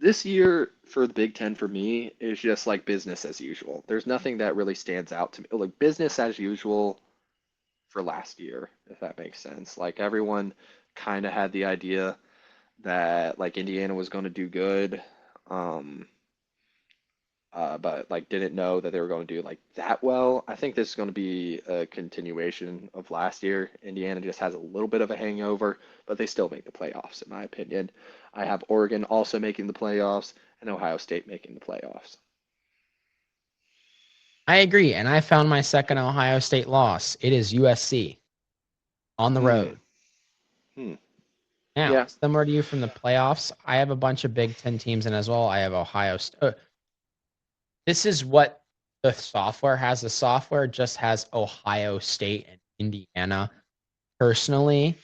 This year for the Big Ten for me is just like business as usual. There's nothing that really stands out to me. Like business as usual for last year, if that makes sense. Like everyone kind of had the idea that Indiana was going to do good. But didn't know that they were going to do that well. I think this is going to be a continuation of last year. Indiana just has a little bit of a hangover, but they still make the playoffs, in my opinion. I have Oregon also making the playoffs and Ohio State making the playoffs. I agree, and I found my second Ohio State loss. It is USC on the road. Hmm. Now, Yeah. similar to you from the playoffs, I have a bunch of Big Ten teams in as well. I have Ohio State. This is what the software has. The software just has Ohio State and Indiana. Personally,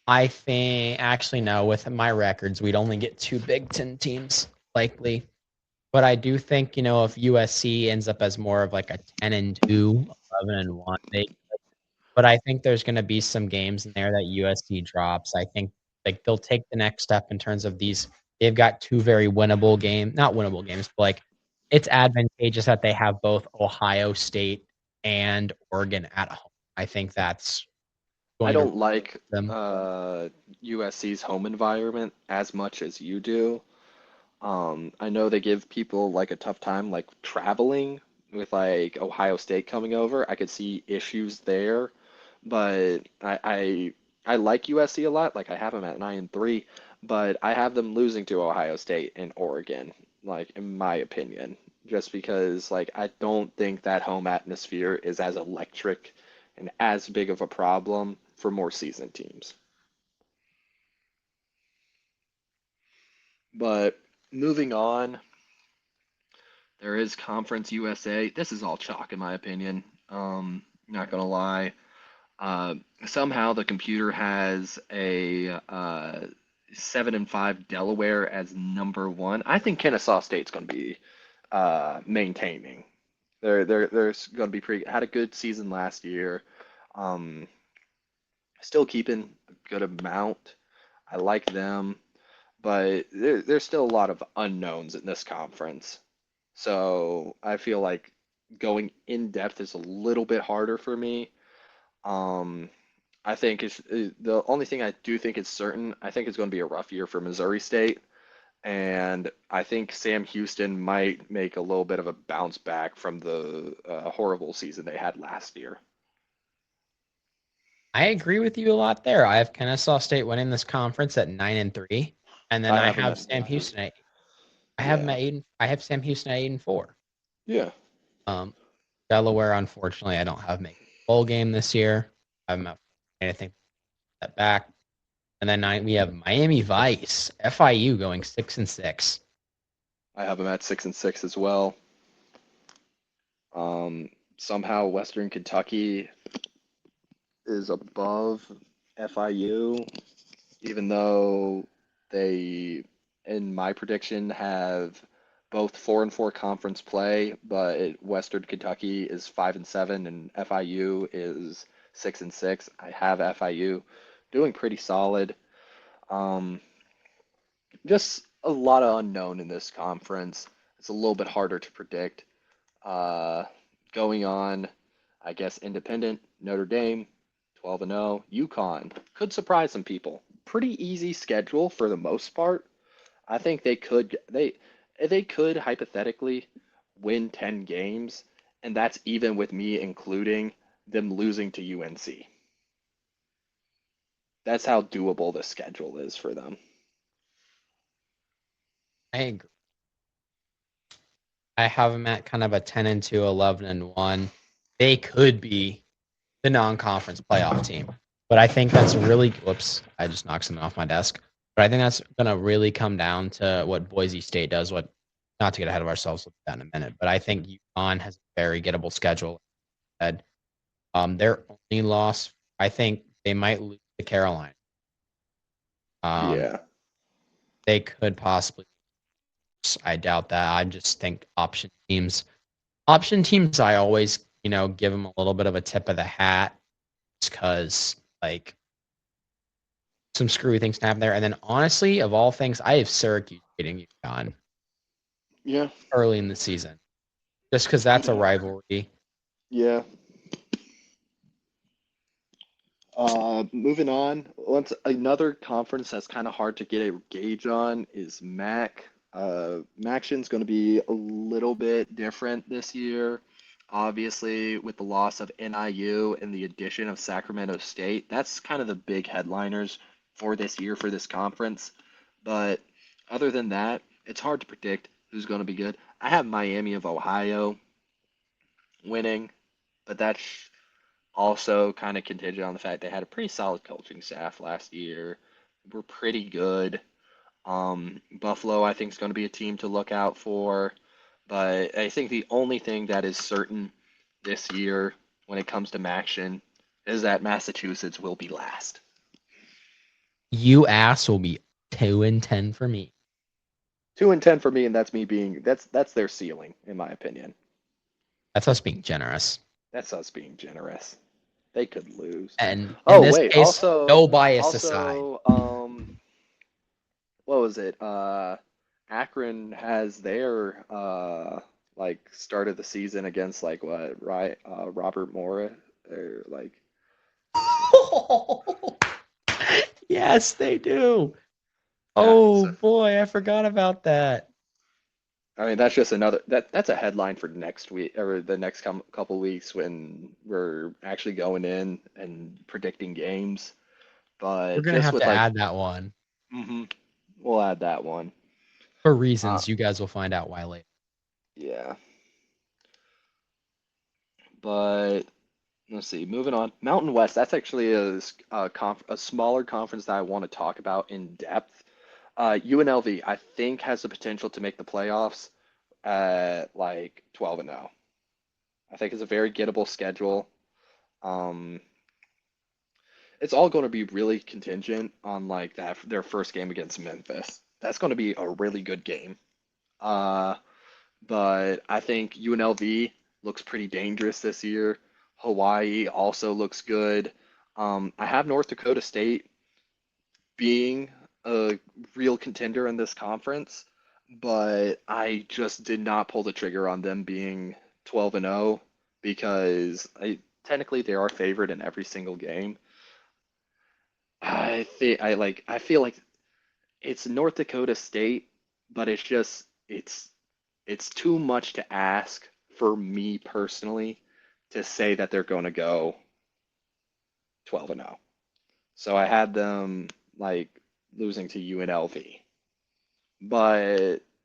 I think actually no, with my records, we'd only get 2 Big Ten teams likely. But I do think, if USC ends up as more of like a 10-2, 11-1, but I think there's going to be some games in there that USC drops. I think like they'll take the next step in terms of these. They've got 2 very winnable not winnable games, but like it's advantageous that they have both Ohio State and Oregon at home. I think that's I going to don't like them. USC's home environment as much as you do. I know they give people like a tough time like traveling with like Ohio State coming over. I could see issues there, but I like USC a lot. Like I have them at 9-3, but I have them losing to Ohio State and Oregon, like in my opinion, just because like I don't think that home atmosphere is as electric and as big of a problem for more seasoned teams. But moving on, there is Conference USA. This is all chalk in my opinion. Not gonna lie. Uh, Somehow the computer has a 7-5 Delaware as number one. I think Kennesaw State's gonna be maintaining. They're gonna be pretty. Had a good season last year. Um, Still keeping a good amount. I like them, but there's still a lot of unknowns in this conference. So I feel like going in depth is a little bit harder for me. Um, I think it's the only thing I do think is certain. I think it's going to be a rough year for Missouri State, and I think Sam Houston might make a little bit of a bounce back from the horrible season they had last year. I agree with you a lot there. I have Kennesaw State winning this conference at 9-3, and then I I have them have at Sam Houston at I have them yeah, at 8. I have Sam Houston at 8-4. yeah. Um, Delaware, unfortunately, I don't have making a bowl game this year. I'm at, I think that back. And then we have Miami Vice, FIU going 6-6. I have them at 6-6 as well. Somehow Western Kentucky is above FIU, even though they, in my prediction, have both 4-4 conference play, but Western Kentucky is 5-7 and FIU is 6-6. I have FIU doing pretty solid. Um, just a lot of unknown in this conference. It's a little bit harder to predict. Uh, Going on, I guess Independent, Notre Dame, 12-0, UConn could surprise some people. Pretty easy schedule for the most part. I think they could hypothetically win 10 games, and that's even with me including them losing to UNC. That's how doable the schedule is for them. I agree. I have them at kind of a 10-2, 11-1. They could be the non-conference playoff team, but I think that's really. Whoops! I just knocked something off my desk. But I think that's going to really come down to what Boise State does. Not to get ahead of ourselves with that in a minute, but I think UConn has a very gettable schedule. Their only loss, I think they might lose to Carolina. Yeah. They could possibly. I doubt that. I just think option teams. Option teams, I always, give them a little bit of a tip of the hat because, like, some screwy things can happen there. And then, honestly, of all things, I have Syracuse beating UConn Yeah. early in the season just because that's a rivalry. Yeah. Moving on, once another conference that's kind of hard to get a gauge on is MAC. MACtion's going to be a little bit different this year. Obviously, with the loss of NIU and the addition of Sacramento State, that's kind of the big headliners for this year for this conference. But other than that, it's hard to predict who's going to be good. I have Miami of Ohio winning, but that's Also, kind of contingent on the fact they had a pretty solid coaching staff last year. We're pretty good. Buffalo, I think, is going to be a team to look out for. But I think the only thing that is certain this year when it comes to Maction is that Massachusetts will be last. UAss will be 2-10 for me. 2-10 for me, and that's me being that's their ceiling, in my opinion. That's us being generous. That's us being generous. They could lose. And in Oh this wait, case, no bias aside. What was it? Akron has their like start of the season against like what, right? Robert Morris or like Yes, they do. yeah. Oh So boy, I forgot about that. I mean that's just another that's a headline for next week or the next couple weeks when we're actually going in and predicting games. We're But gonna just have with to like, add that one we'll add that one. for Uh, reasons you guys will find out why later. yeah. But let's see. Moving on, Mountain West. That's actually a smaller conference that I want to talk about in depth. UNLV, I think, has the potential to make the playoffs at like 12-0. I think it's a very gettable schedule. Um, it's all going to be really contingent on like that their first game against Memphis. That's going to be a really good game. Uh, but I think UNLV looks pretty dangerous this year. Hawaii also looks good. I have North Dakota State being a real contender in this conference, but I just did not pull the trigger on them being 12-0 because technically they are favored in every single game. I feel like it's North Dakota State, but it's too much to ask for me personally to say that they're going to go 12-0. So I had them like losing to UNLV.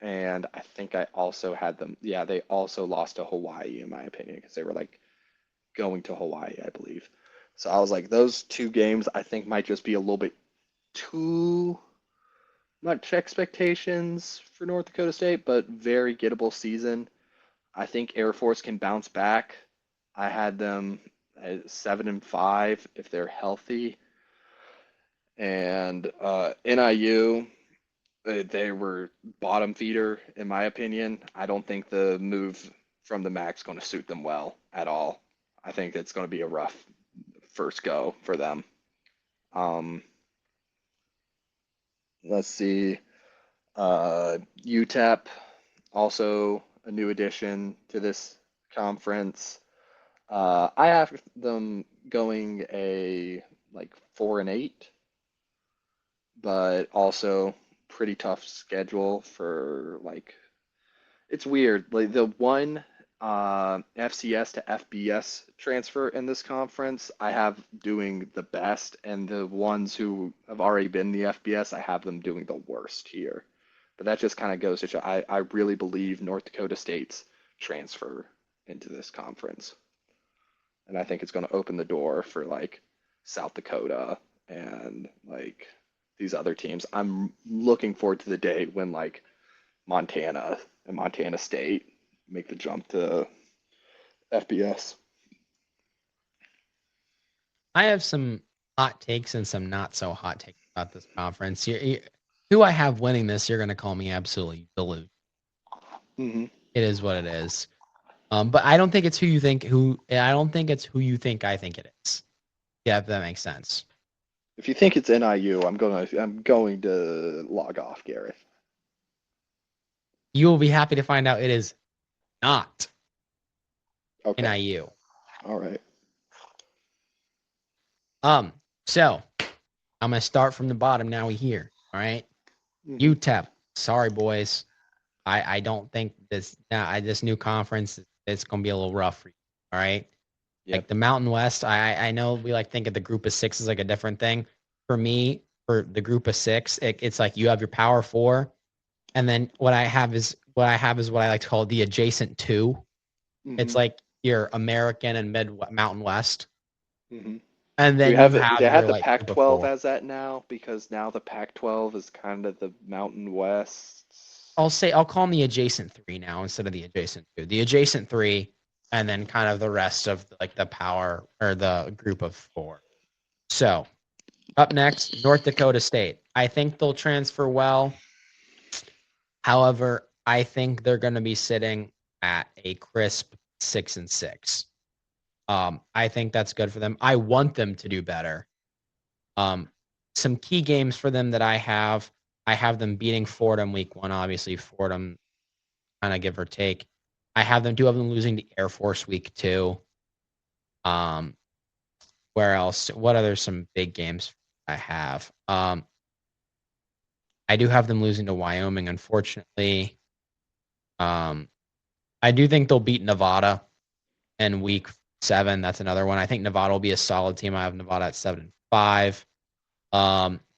And I think I also had them, yeah, they also lost to Hawaii in my opinion because they were like going to Hawaii, I believe. So I was like, those two games I think might just be a little bit too much expectations for North Dakota State, but very gettable season. I think Air Force can bounce back. I had them at 7-5 if they're healthy. And NIU, they were bottom feeder in my opinion. I don't think the move from the MAC is going to suit them well at all. I think it's going to be a rough first go for them. Um, let's see. UTEP, also a new addition to this conference. I have them going a like 4-8, but also pretty tough schedule for like it's weird. Like the one FCS to FBS transfer in this conference, I have doing the best, and the ones who have already been the FBS, I have them doing the worst here. But that just kind of goes to show I really believe North Dakota State's transfer into this conference. And I think it's going to open the door for like South Dakota and like these other teams. I'm looking forward to the day when like Montana and Montana State make the jump to FBS. I have some hot takes and some not so hot takes about this conference. Who I have winning this, you're going to call me absolutely delusional. Mm-hmm. It is what it is. But I don't think it's who you think. I don't think it's who you think I think it is. Yeah, if that makes sense. If you think it's NIU, I'm going to log off, Gareth. You will be happy to find out it is not Okay. NIU. All right. So I'm gonna start from the bottom now. We hear, all right. Mm-hmm. UTEP. Sorry, boys. I don't think this new conference it's gonna be a little rough for you. All right. Yep. Like the Mountain West, I know we like think of the group of six as like a different thing. For me, for the group of six, it's like you have your power four, and then what I have is what I like to call the adjacent two. Mm-hmm. It's like your American and Mountain West. Hmm. And Do we then have you do have they have your the like group of Pac-12 four. as that now? Because now the Pac-12 is kind of the Mountain West. I'll call them the adjacent three now instead of the adjacent two. The adjacent three, and then kind of the rest of like the power or the group of four. So up next, North Dakota State. I think they'll transfer well. However, I think they're going to be sitting at a crisp 6-6. I think that's good for them. I want them to do better. Some key games for them that I have them beating Fordham week 1. Obviously, Fordham kind of give or take. I have them losing to Air Force week 2. Um, where else? What other some big games I have? I do have them losing to Wyoming, unfortunately. I do think they'll beat Nevada in week 7. That's another one. I think Nevada will be a solid team. I have Nevada at 7-5.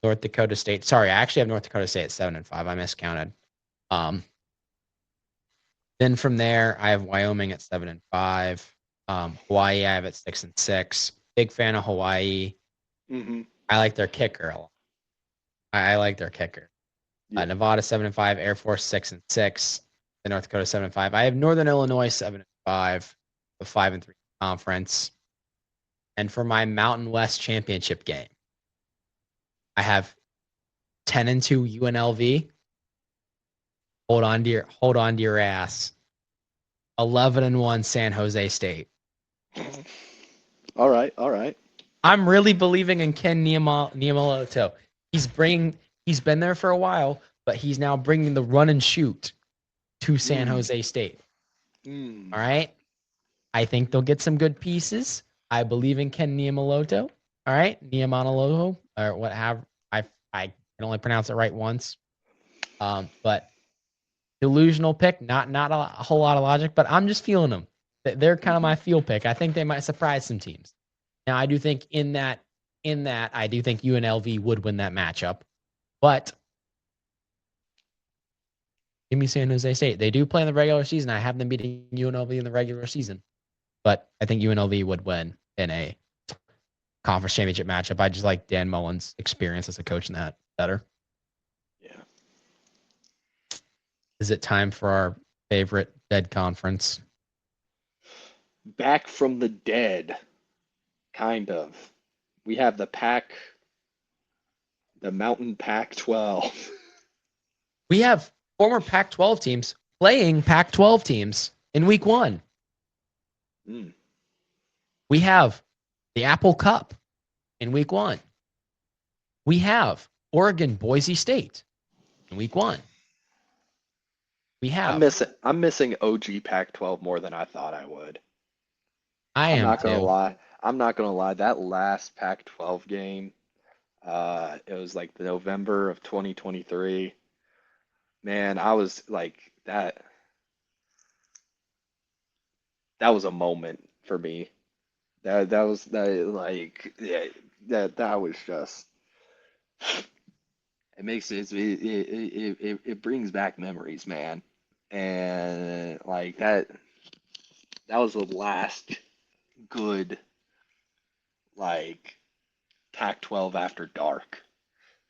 North Dakota State. Sorry, I actually have North Dakota State at 7-5. I miscounted. Then from there, I have Wyoming at 7-5. Hawaii, I have at 6-6. Big fan of Hawaii. Hmm. I like their kicker a lot. I like their kicker. Yeah. Nevada 7-5. Air Force 6-6. The North Dakota 7-5. I have Northern Illinois 7-5. The 5-3 conference. And for my Mountain West championship game, I have 10-2 UNLV. Hold on to your ass. 11-1 San Jose State. All right, all right. I'm really believing in Ken Niamaloto. He's been there for a while, but he's now bringing the run and shoot to San Mm. Jose State. Mm. All right. I think they'll get some good pieces. I believe in Ken Niamaloto. All right, Niamaloto or what have I can only pronounce it right once. But delusional pick, not a whole lot of logic, but I'm just feeling them. They're kind of Hmm. my feel pick. I think they might surprise some teams. Now, I do think in that I do think UNLV would win that matchup, but give me San Jose State. They do play in the regular season. I have them beating UNLV in the regular season, but I think UNLV would win in a conference championship matchup. I just like Dan Mullen's experience as a coach in that better. Yeah. Is it time for our favorite dead conference? Back from the dead, kind of. We have the Mountain Pac-12. We have former Pac-12 teams playing Pac-12 teams in week 1. Mm. We have the Apple Cup in week 1. We have Oregon Boise State in week 1. We have I'm missing OG Pac-12 more than I thought I would. I I'm am not gonna too. lie. I'm not gonna lie. That last Pac-12 game, it was like the November of 2023. Man, I was like that. That was a moment for me. That was that like yeah, that was just it makes it brings back memories, man. And like that was the last good like Pac-12 after dark.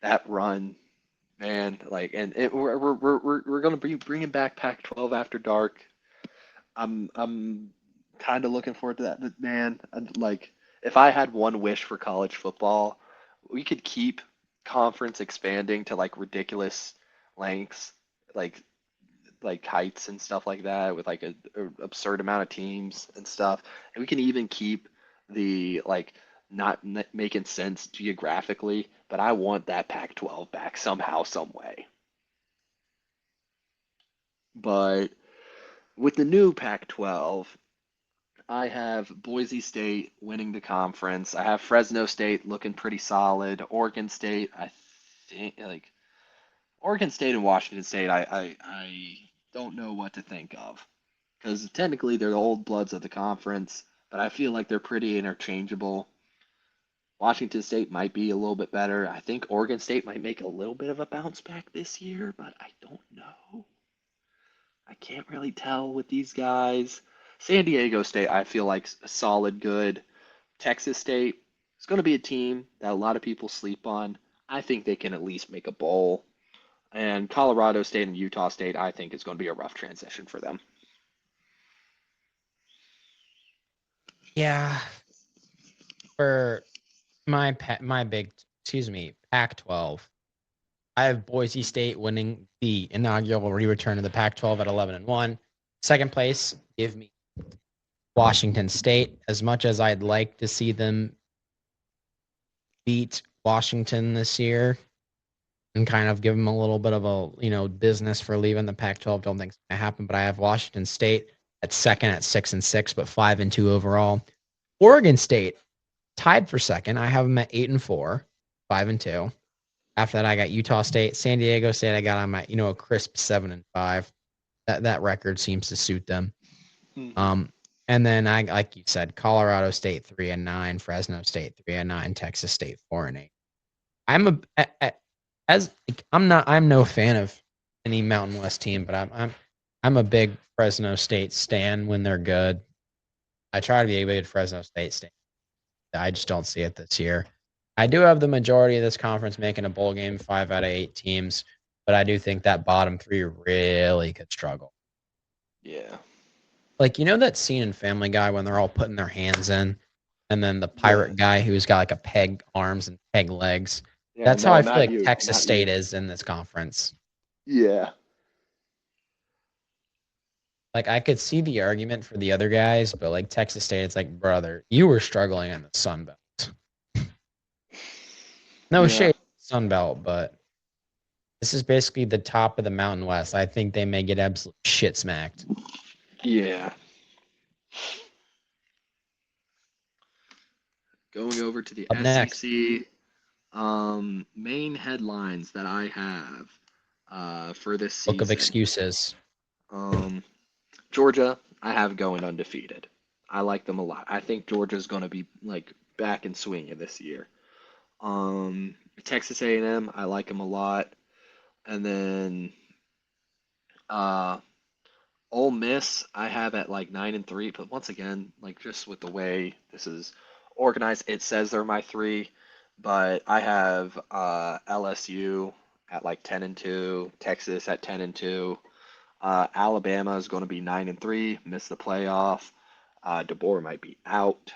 That run, man, like and we're gonna be bringing back Pac-12 after dark. I'm kind of looking forward to that, but man, like if I had one wish for college football, we could keep conference expanding to like ridiculous lengths, like heights and stuff like that, with like a absurd amount of teams and stuff, and we can even keep the like not making sense geographically. But I want that Pac-12 back somehow, some way. But with the new Pac-12, I have Boise State winning the conference. I have Fresno State looking pretty solid. Oregon State, I think like Oregon State and Washington State, I don't know what to think of because technically they're the old bloods of the conference, but I feel like they're pretty interchangeable. Washington State might be a little bit better. I think Oregon State might make a little bit of a bounce back this year, but I don't know. I can't really tell with these guys. San Diego State, I feel like a solid good Texas State is going to be a team that a lot of people sleep on. I think they can at least make a bowl. And Colorado State and Utah State, I think, is going to be a rough transition for them. Yeah, for my Pac-12. I have Boise State winning the inaugural return of the Pac-12 at 11-1. Second place, give me Washington State. As much as I'd like to see them beat Washington this year and kind of give them a little bit of a business for leaving the Pac-12, don't think it's gonna happen. But I have Washington State at second at 6-6, but 5-2 overall. Oregon State tied for second. I have them at 8-4, 5-2. After that, I got Utah State, San Diego State. I got on my a crisp 7-5. That record seems to suit them. Mm-hmm. And then I like you said, Colorado State 3-9, Fresno State 3-9, Texas State 4-8. I'm no fan of any Mountain West team, but I'm a big Fresno State stan when they're good. I try to be a big Fresno State stan. I just don't see it this year. I do have the majority of this conference making a bowl game, 5 out of 8 teams, but I do think that bottom 3 really could struggle. Yeah. Like, that scene in Family Guy when they're all putting their hands in, and then the pirate guy who's got like a peg arms and peg legs. Yeah, That's no, how I feel like you, Texas State is in this conference. Yeah. Like, I could see the argument for the other guys, but like Texas State, it's like, brother, you were struggling in the Sun Belt. No shade Sun Belt, but this is basically the top of the Mountain West. I think they may get absolute shit smacked. Yeah. Going over to the SEC, main headlines that I have for this season. Book of excuses. Georgia, I have going undefeated. I like them a lot. I think Georgia's going to be like back in swinging this year. Texas A&M, I like them a lot. And then Ole Miss, I have at like 9-3. But once again, like just with the way this is organized, it says they're my 3. But I have LSU at like 10-2, Texas at 10-2. Alabama is going to be 9-3, miss the playoff. DeBoer might be out.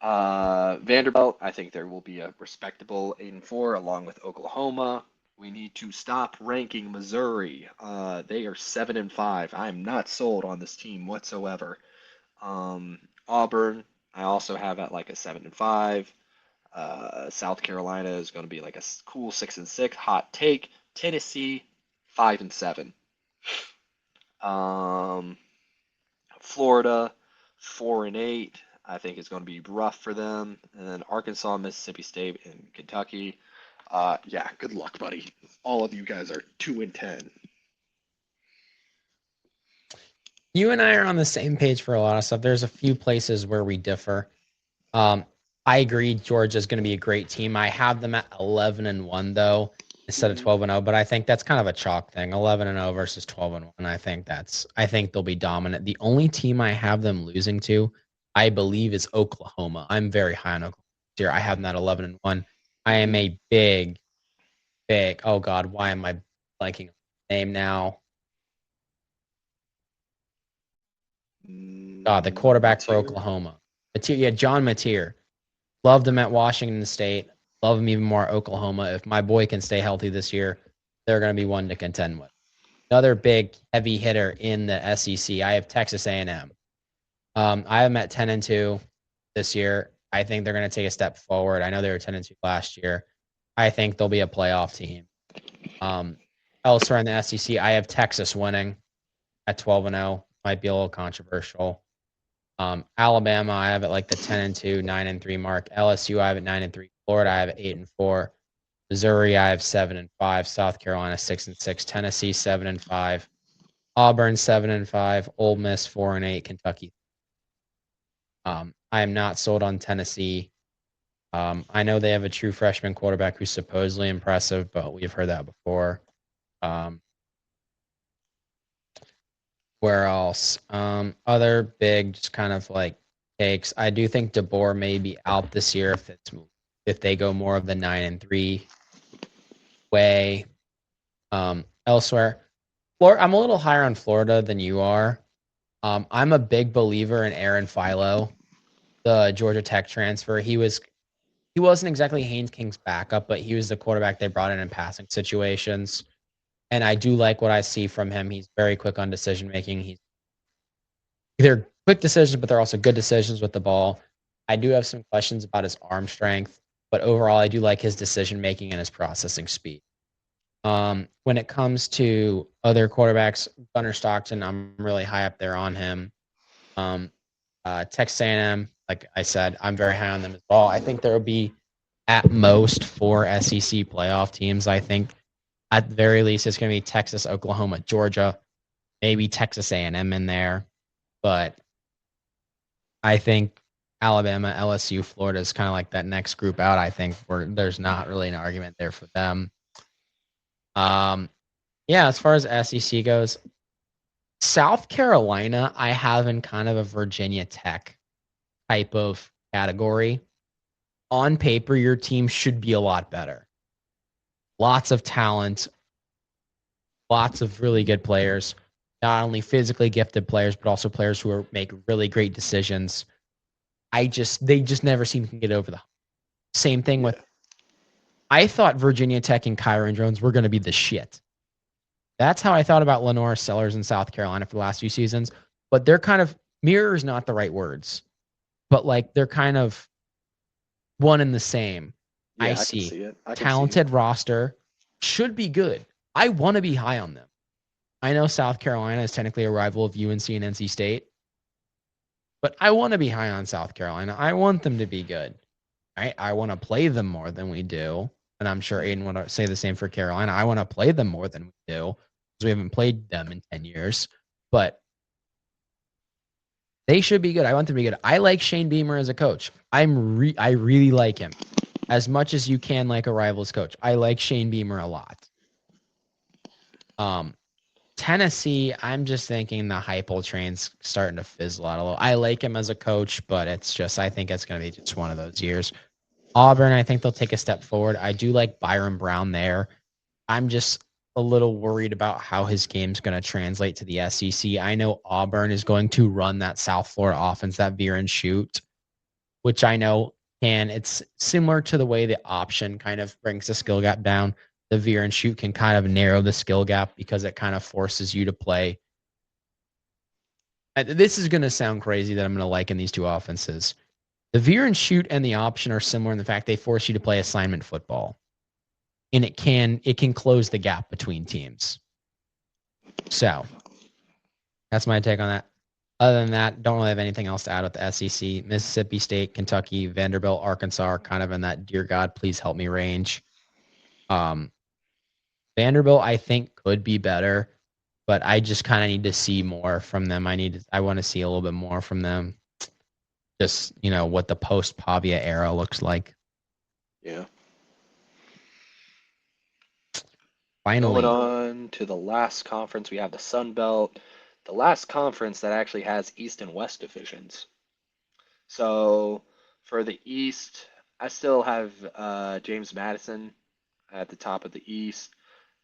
Vanderbilt, I think there will be a respectable 8-4 along with Oklahoma. We need to stop ranking Missouri. They are 7-5. I am not sold on this team whatsoever. Auburn, I also have at like a 7-5. South Carolina is going to be like a cool 6-6. Hot take. Tennessee, 5-7. Florida, 4-8. I think it's going to be rough for them. And then Arkansas, Mississippi State, and Kentucky. Yeah, good luck, buddy. All of you guys are 2-10. You and I are on the same page for a lot of stuff. There's a few places where we differ. I agree Georgia's going to be a great team. I have them at 11-1 though, instead of 12-0, but I think that's kind of a chalk thing. 11-0 versus 12-1. I think they'll be dominant. The only team I have them losing to, I believe, is Oklahoma. I'm very high on Oklahoma here. I have them at 11-1. I am a big, oh God, why am I blanking on the name now? God, the quarterback for Oklahoma. Yeah, John Mateer. Loved him at Washington State. Love him even more at Oklahoma. If my boy can stay healthy this year, they're going to be one to contend with. Another big heavy hitter in the SEC, I have Texas A&M. I have them at 10-2 this year. I think they're going to take a step forward. I know they were 10-2 last year. I think they'll be a playoff team. Elsewhere in the SEC, I have Texas winning at 12-0. Might be a little controversial. Alabama, I have it like the 10-2, 9-3 mark. LSU, I have it 9-3. Florida, I have it 8-4. Missouri, I have 7-5. South Carolina, 6-6. Tennessee, 7-5. Auburn, 7-5. Ole Miss, 4-8. Kentucky. I am not sold on Tennessee. I know they have a true freshman quarterback who's supposedly impressive, but we've heard that before. Where else? Other big, just kind of like takes. I do think DeBoer may be out this year if they go more of the 9-3 way. Elsewhere, I'm a little higher on Florida than you are. I'm a big believer in Aaron Philo, the Georgia Tech transfer. He wasn't exactly Haynes King's backup, but he was the quarterback they brought in passing situations. And I do like what I see from him. He's very quick on decision making. They're quick decisions, but they're also good decisions with the ball. I do have some questions about his arm strength, but overall, I do like his decision making and his processing speed. When it comes to other quarterbacks, Gunnar Stockton, I'm really high up there on him. Texas A&M, like I said, I'm very high on them as well. I think there will be at most 4 SEC playoff teams. I think at the very least it's going to be Texas, Oklahoma, Georgia, maybe Texas A&M in there, but I think Alabama, LSU, Florida is kind of like that next group out. I think where there's not really an argument there for them. Yeah, as far as SEC goes, South Carolina, I have in kind of a Virginia Tech type of category. On paper, your team should be a lot better. Lots of talent, lots of really good players, not only physically gifted players, but also players who make really great decisions. They just never seem to get over the. Same thing with. I thought Virginia Tech and Kyron Jones were going to be the shit. That's how I thought about Lenore Sellers in South Carolina for the last few seasons. But they're kind of mirror is not the right words, but like they're kind of one and the same. Yeah, I I can see see it. I can see it. talented roster, should be good. I want to be high on them. I know South Carolina is technically a rival of UNC and NC State, but I want to be high on South Carolina. I want them to be good. I want to play them more than we do. And I'm sure Aiden would say the same for Carolina. I want to play them more than we do because we haven't played them in 10 years. But they should be good. I want them to be good. I like Shane Beamer as a coach. I really like him as much as you can like a rival's coach. I like Shane Beamer a lot. Tennessee, I'm just thinking the Heupel train's starting to fizzle out a little. I like him as a coach, but I think it's going to be just one of those years. Auburn, I think they'll take a step forward. I do like Byron Brown there. I'm just a little worried about how his game's going to translate to the SEC. I know Auburn is going to run that South Florida offense, that veer and shoot, which I know it's similar to the way the option kind of brings the skill gap down. The veer and shoot can kind of narrow the skill gap because it kind of forces you to play. This is going to sound crazy that I'm going to liken these two offenses. The veer and shoot and the option are similar in the fact they force you to play assignment football. And it can close the gap between teams. So that's my take on that. Other than that, don't really have anything else to add with the SEC. Mississippi State, Kentucky, Vanderbilt, Arkansas are kind of in that dear God, please help me range. Vanderbilt, I think, could be better, but I just kind of need to see more from them. I want to see a little bit more from them. Just, what the post Pavia era looks like. Yeah. Finally. Going on to the last conference, we have the Sun Belt, the last conference that actually has East and West divisions. So for the East, I still have James Madison at the top of the East.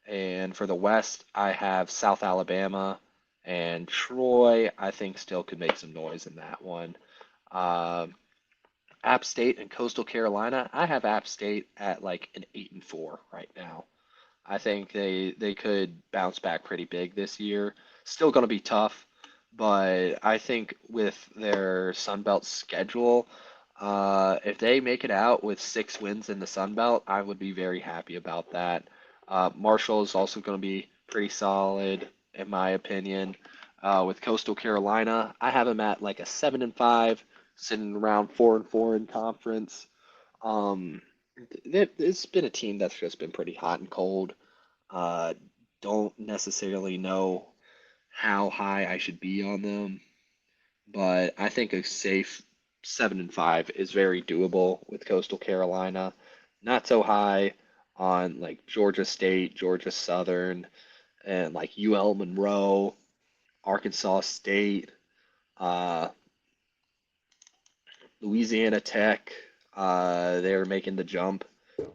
And for the West, I have South Alabama and Troy. I think still could make some noise in that one. App State and Coastal Carolina. I have App State at like an 8-4 right now. I think they could bounce back pretty big this year. Still going to be tough, but I think with their Sun Belt schedule, if they make it out with 6 wins in the Sun Belt, I would be very happy about that. Marshall is also going to be pretty solid, in my opinion. With Coastal Carolina, I have them at like a 7-5, sitting around 4-4 in conference. It's been a team that's just been pretty hot and cold. Don't necessarily know how high I should be on them, but I think a safe 7-5 is very doable with Coastal Carolina. Not so high on like Georgia State, Georgia Southern, and like UL Monroe, Arkansas State. Louisiana Tech, they're making the jump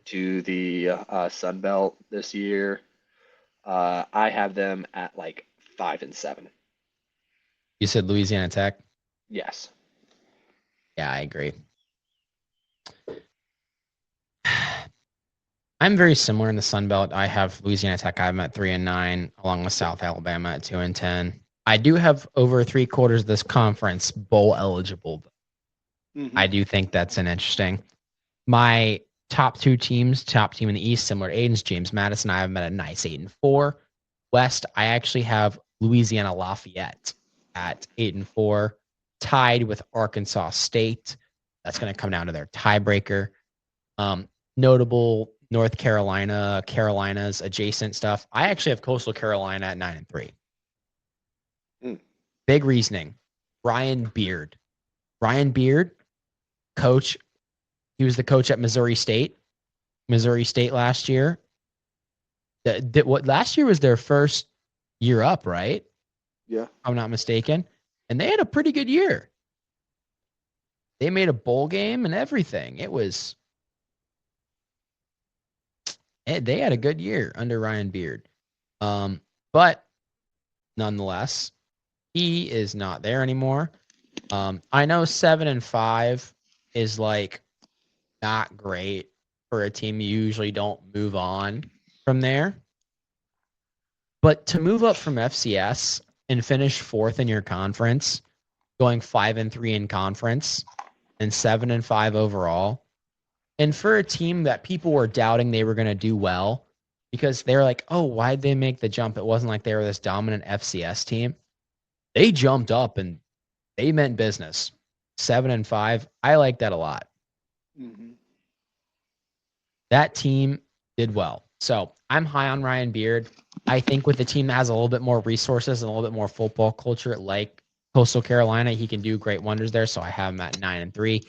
to the Sun Belt this year. I have them at like 5-7. You said Louisiana Tech. Yes. Yeah, I agree. I'm very similar in the Sun Belt. I have Louisiana Tech. I'm at 3-9, along with South Alabama at 2-10. I do have over 3/4 of this conference bowl eligible. Mm-hmm. I do think that's an interesting. My top two teams, top team in the East, similar to Aiden's, James Madison. I have them at a nice 8-4. West, I actually have Louisiana Lafayette at 8-4, tied with Arkansas State. That's going to come down to their tiebreaker. Notable North Carolina, Carolinas adjacent stuff. I actually have Coastal Carolina at 9-3. Big reasoning. Ryan Beard. Ryan Beard, coach. He was the coach at Missouri State. Missouri State last year. What last year was their first year up, right? Yeah. If I'm not mistaken. And they had a pretty good year. They made a bowl game and everything. They had a good year under Ryan Beard. But nonetheless, he is not there anymore. I know 7-5 is like not great for a team. You usually don't move on from there. But to move up from FCS and finish fourth in your conference, going 5-3 in conference and 7-5 overall, and for a team that people were doubting they were going to do well because they're like, oh, why'd they make the jump? It wasn't like they were this dominant FCS team. They jumped up and they meant business. 7-5. I like that a lot. Mm-hmm. That team did well. So I'm high on Ryan Beard. I think with a team that has a little bit more resources and a little bit more football culture, like Coastal Carolina, he can do great wonders there. So I have him at 9-3.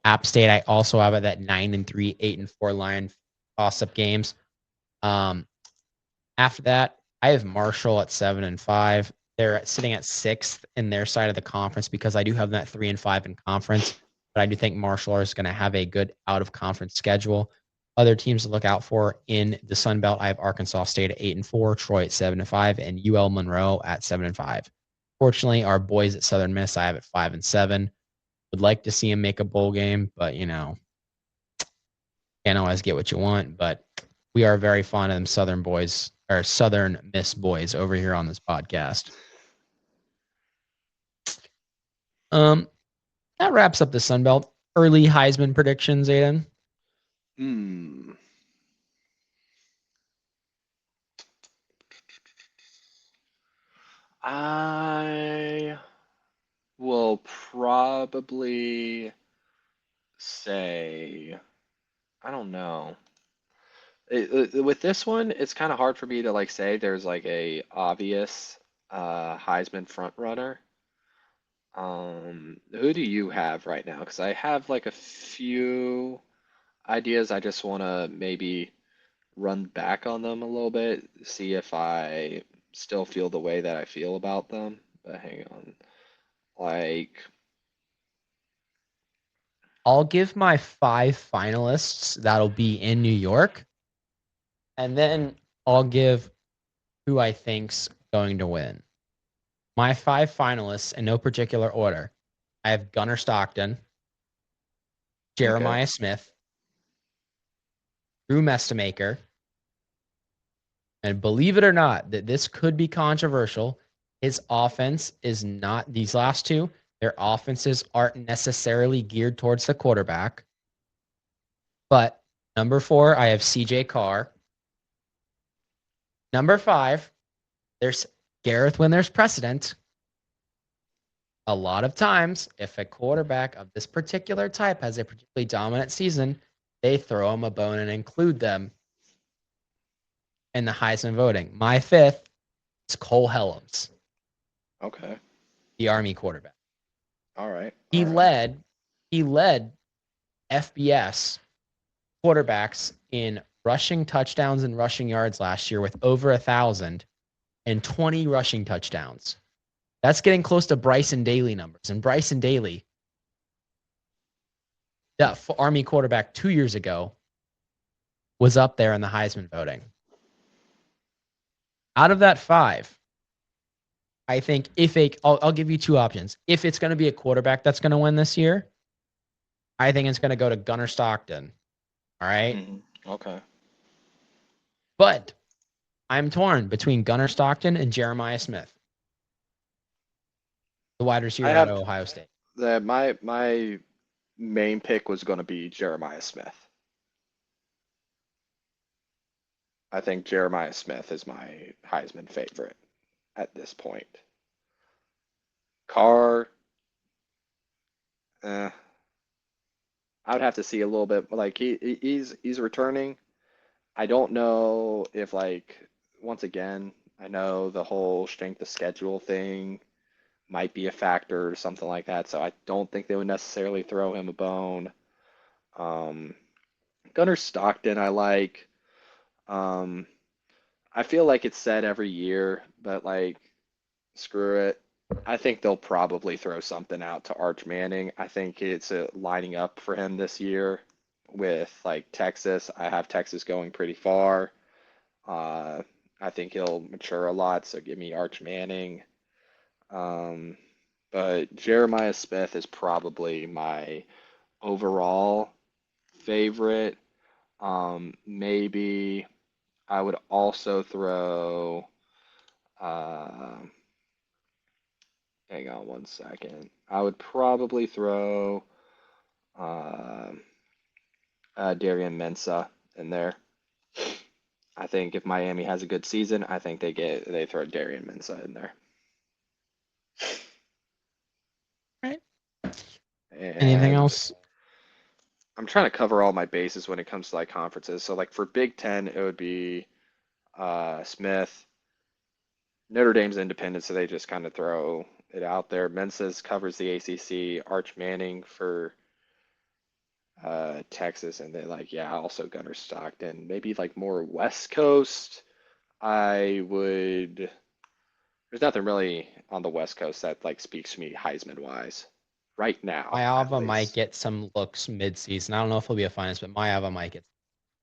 App State, I also have it at 9-3, 8-4 line toss-up games. After that, I have Marshall at 7-5. They're sitting at 6th in their side of the conference because I do have them at 3-5 in conference. But I do think Marshall is going to have a good out-of-conference schedule. Other teams to look out for in the Sun Belt, I have Arkansas State at 8-4, Troy at 7-5, and UL Monroe at 7-5. Fortunately, our boys at Southern Miss, I have at 5-7. Would like to see him make a bowl game, but can't always get what you want. But we are very fond of them Southern boys or Southern Miss boys over here on this podcast. That wraps up the Sun Belt. Early Heisman predictions, Aiden. I will probably say, I don't know. With this one, it's kind of hard for me to like say there's like a obvious Heisman front runner. Who do you have right now? Because I have like a few ideas. I just want to maybe run back on them a little bit, see if I still feel the way that I feel about them. But hang on. Like, I'll give my 5 finalists that'll be in New York. And then I'll give who I think's going to win. My 5 finalists in no particular order. I have Gunnar Stockton, Jeremiah Smith, Drew Mestamaker, and believe it or not, that this could be controversial. His offense is not, these last two, their offenses aren't necessarily geared towards the quarterback. But number 4, I have CJ Carr. Number 5, there's Gareth when there's precedent. A lot of times, if a quarterback of this particular type has a particularly dominant season, they throw them a bone and include them in the Heisman voting. My 5th is Cole Helms. okay. The Army quarterback. All right. He led FBS quarterbacks in rushing touchdowns and rushing yards last year with over 1,000 and 20 rushing touchdowns. That's getting close to Bryson Daly numbers. And Bryson Daly that Army quarterback 2 years ago was up there in the Heisman voting. Out of that 5, I think I'll give you 2 options. If it's going to be a quarterback that's going to win this year, I think it's going to go to Gunnar Stockton. All right. Mm-hmm. Okay. But I'm torn between Gunnar Stockton and Jeremiah Smith, the wide receiver out of Ohio State. My main pick was going to be Jeremiah Smith. I think Jeremiah Smith is my Heisman favorite at this point. Carr, I would have to see a little bit. Like he's returning. I don't know if once again, I know the whole strength of schedule thing might be a factor or something like that. So I don't think they would necessarily throw him a bone. Gunnar Stockton, I like. I feel like it's said every year, but screw it. I think they'll probably throw something out to Arch Manning. I think it's lining up for him this year with Texas. I have Texas going pretty far. I think he'll mature a lot, so give me Arch Manning. But Jeremiah Smith is probably my overall favorite. Maybe I would also throw, hang on one second. I would probably throw Darian Mensah in there. I think if Miami has a good season, I think they throw Darian Mensah in there. Right. And Anything else? I'm trying to cover all my bases when it comes to conferences. So for Big Ten, it would be Smith. Notre Dame's independent, so they just kind of throw it out there. Mensah covers the ACC. Arch Manning for Texas, and then also Gunnar Stockton. Maybe more West Coast. There's nothing really on the West Coast that speaks to me Heisman wise right now. Mayava might get some looks mid-season. I don't know if he'll be a finalist, but Mayava might get.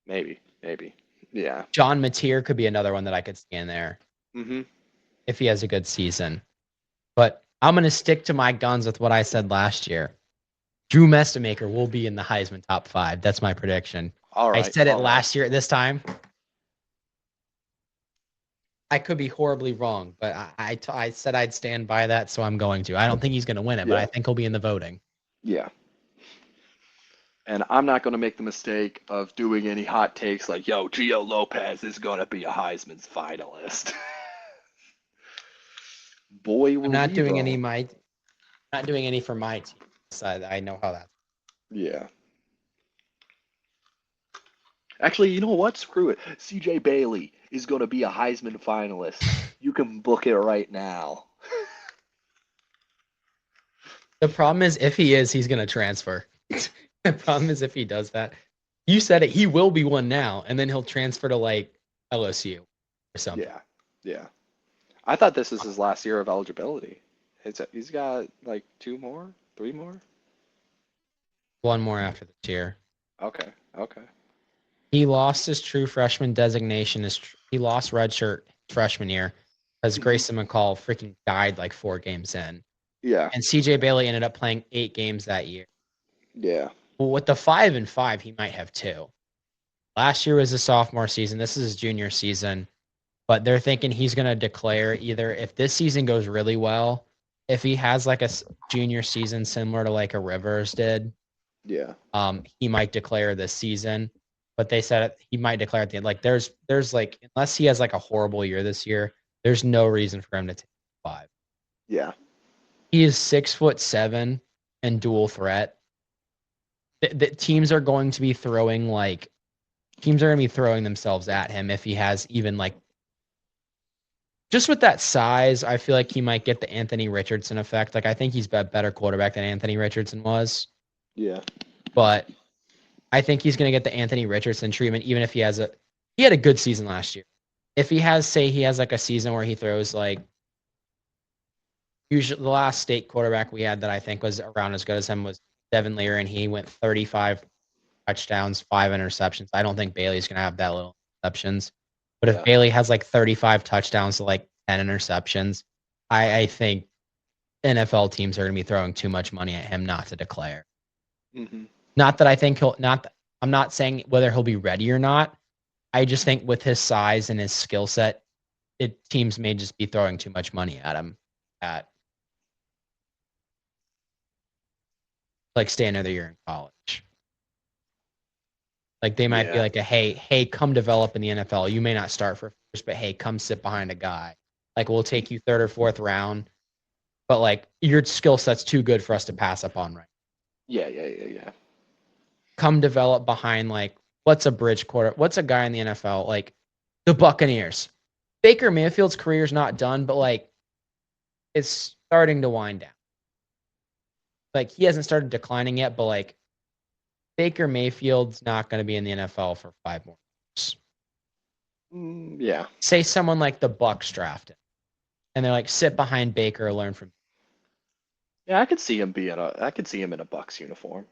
Maybe, yeah. John Mateer could be another one that I could stand there. Mm-hmm. If he has a good season. But I'm going to stick to my guns with what I said last year. Drew Mestamaker will be in the Heisman top 5. That's my prediction. All right. I said it last year at this time. I could be horribly wrong, but I said I'd stand by that, so I'm going to. I don't think he's going to win it, but I think he'll be in the voting. Yeah. And I'm not going to make the mistake of doing any hot takes like, yo, Gio Lopez is going to be a Heisman's finalist. Boy, I'm not doing any for my team. So I know how that. Yeah. Actually, you know what? Screw it. CJ Bailey is going to be a Heisman finalist. You can book it right now. The problem is if he is, he's going to transfer. The problem is if he does that. You said it. He will be one now, and then he'll transfer to LSU or something. Yeah. I thought this is his last year of eligibility. He's got 2 more, 3 more. 1 more after this year. Okay. He lost his true freshman designation. He lost redshirt freshman year because Grayson McCall freaking died 4 games in. Yeah. And CJ Bailey ended up playing 8 games that year. Yeah. Well, with the 5-5, he might have 2. Last year was his sophomore season. This is his junior season. But they're thinking he's going to declare either if this season goes really well, if he has a junior season similar to a Rivers did, yeah, he might declare this season. But they said he might declare at the end. There's unless he has a horrible year this year, there's no reason for him to take 5. Yeah. He is 6'7" and dual threat. The teams are going to be throwing themselves at him if he has even just with that size. I feel like he might get the Anthony Richardson effect. I think he's a better quarterback than Anthony Richardson was. Yeah. But I think he's going to get the Anthony Richardson treatment, even if he had a good season last year. If he has a season where he throws usually the last state quarterback we had that I think was around as good as him was Devin Leary, and he went 35 touchdowns, 5 interceptions. I don't think Bailey's going to have that little interceptions. But if Yeah. Bailey has like 35 touchdowns to like 10 interceptions, I think NFL teams are going to be throwing too much money at him not to declare. Mm-hmm. Not that I think I'm not saying whether he'll be ready or not. I just think with his size and his skill set, teams may just be throwing too much money at him at like stay another year in college. Like they might be Yeah. like hey, come develop in the NFL. You may not start for first, but hey, come sit behind a guy. Like we'll take you third or fourth round, but like your skill set's too good for us to pass up on right. Yeah. Come develop behind like what's a bridge quarter? What's a guy in the NFL like the Buccaneers? Baker Mayfield's career's not done, but like it's starting to wind down. Like he hasn't started declining yet, but like Baker Mayfield's not going to be in the NFL for 5 more years. Yeah. Say someone like the Bucks drafted, and they're like sit behind Baker, learn from. Yeah, I could see him in a Bucks uniform.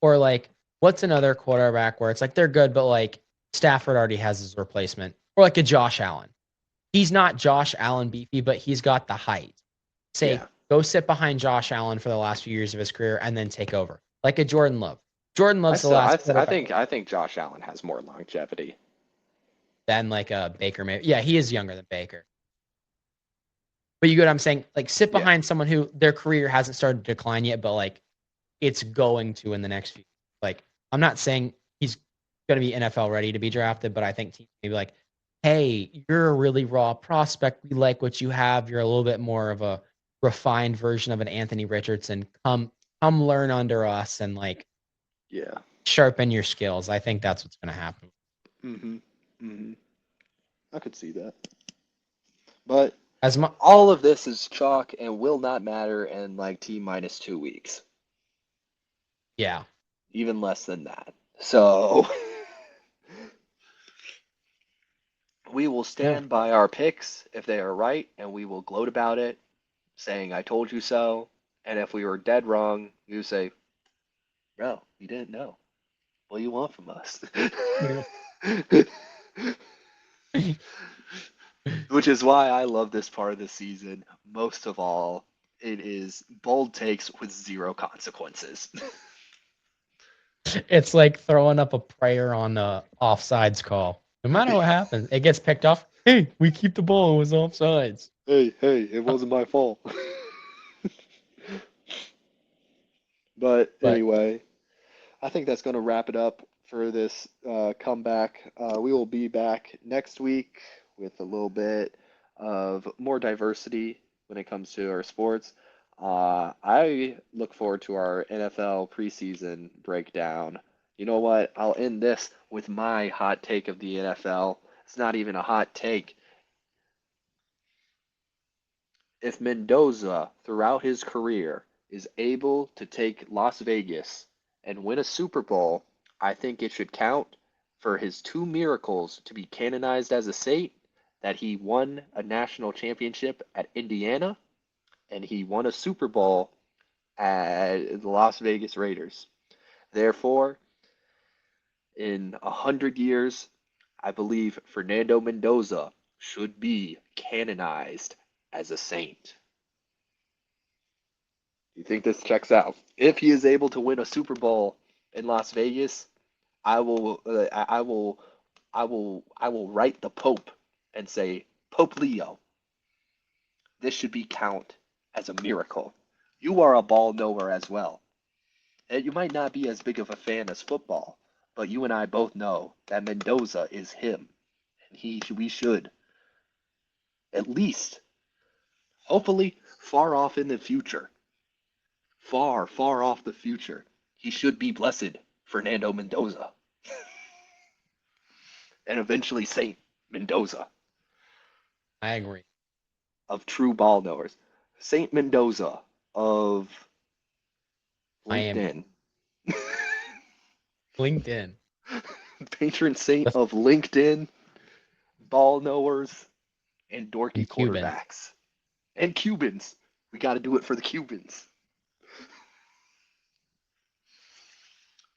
Or like, what's another quarterback where it's like they're good, but like Stafford already has his replacement, or like a Josh Allen. He's not Josh Allen beefy, but he's got the height. Say, go sit behind Josh Allen for the last few years of his career and then take over. Like a Jordan Love. Jordan Love's the last quarterback. I think Josh Allen has more longevity Than like a Baker Mayfield. Yeah, he is younger than Baker. But you get what I'm saying? Like sit behind someone who their career hasn't started to decline yet, but like it's going to in the next few. Like I'm not saying he's going to be NFL ready to be drafted, but I think teams maybe like, hey, you're a really raw prospect. We like what you have. You're a little bit more of a refined version of an Anthony Richardson. Come learn under us and like sharpen your skills. I think that's what's going to happen. I could see that. But As all of this is chalk and will not matter in like T-minus 2 weeks. Yeah. Even less than that. So we will stand by our picks if they are right, and we will gloat about it, saying I told you so. And if we were dead wrong, you say, bro, you didn't know. What do you want from us? Which is why I love this part of the season. Most of all, it is bold takes with zero consequences. It's like throwing up a prayer on the offsides call. No matter what happens, it gets picked off. Hey, we keep the ball. It was offsides. Hey, it wasn't my fault. But anyway, I think that's going to wrap it up for this comeback. We will be back next week with a little bit of more diversity when it comes to our sports. I look forward to our NFL preseason breakdown. You know what? I'll end this with my hot take of the NFL. It's not even a hot take. If Mendoza, throughout his career, is able to take Las Vegas and win a Super Bowl, I think it should count for his 2 miracles to be canonized as a saint, that he won a national championship at Indiana and he won a Super Bowl at the Las Vegas Raiders. Therefore, in 100 years, I believe Fernando Mendoza should be canonized as a saint. You think this checks out? If he is able to win a Super Bowl in Las Vegas, I will write the Pope and say, Pope Leo, this should be count as a miracle. You are a ball knower as well. And you might not be as big of a fan as football, but you and I both know that Mendoza is him. And we should, at least, hopefully, far off in the future, far off the future, he should be blessed Fernando Mendoza. And eventually Saint Mendoza. I agree. Of true ball knowers. Saint Mendoza of LinkedIn. LinkedIn. Patron saint of LinkedIn, ball knowers, and dorky quarterbacks. And Cubans. We got to do it for the Cubans.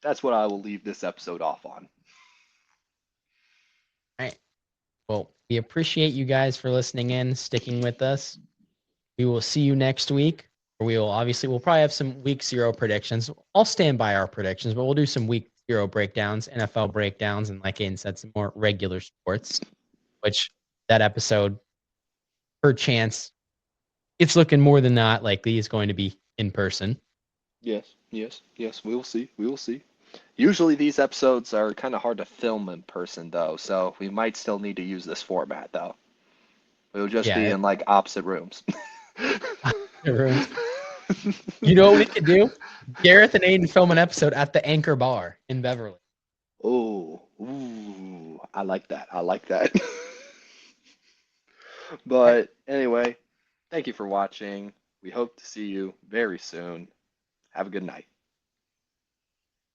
that's what I will leave this episode off on. All right. Well, we appreciate you guys for listening in, sticking with us. We will see you next week. We'll probably have some week 0 predictions. I'll stand by our predictions, but we'll do some week 0 breakdowns, NFL breakdowns, and like Aiden said, some more regular sports, which that episode, per chance, it's looking more than not likely is going to be in person. Yes. We will see. Usually these episodes are kind of hard to film in person, though, so we might still need to use this format, though. We'll just be in like opposite rooms. Rooms. You know what we could do? Gareth and Aiden film an episode at the Anchor Bar in Beverly. Oh, ooh, I like that. But anyway, thank you for watching. We hope to see you very soon. Have a good night.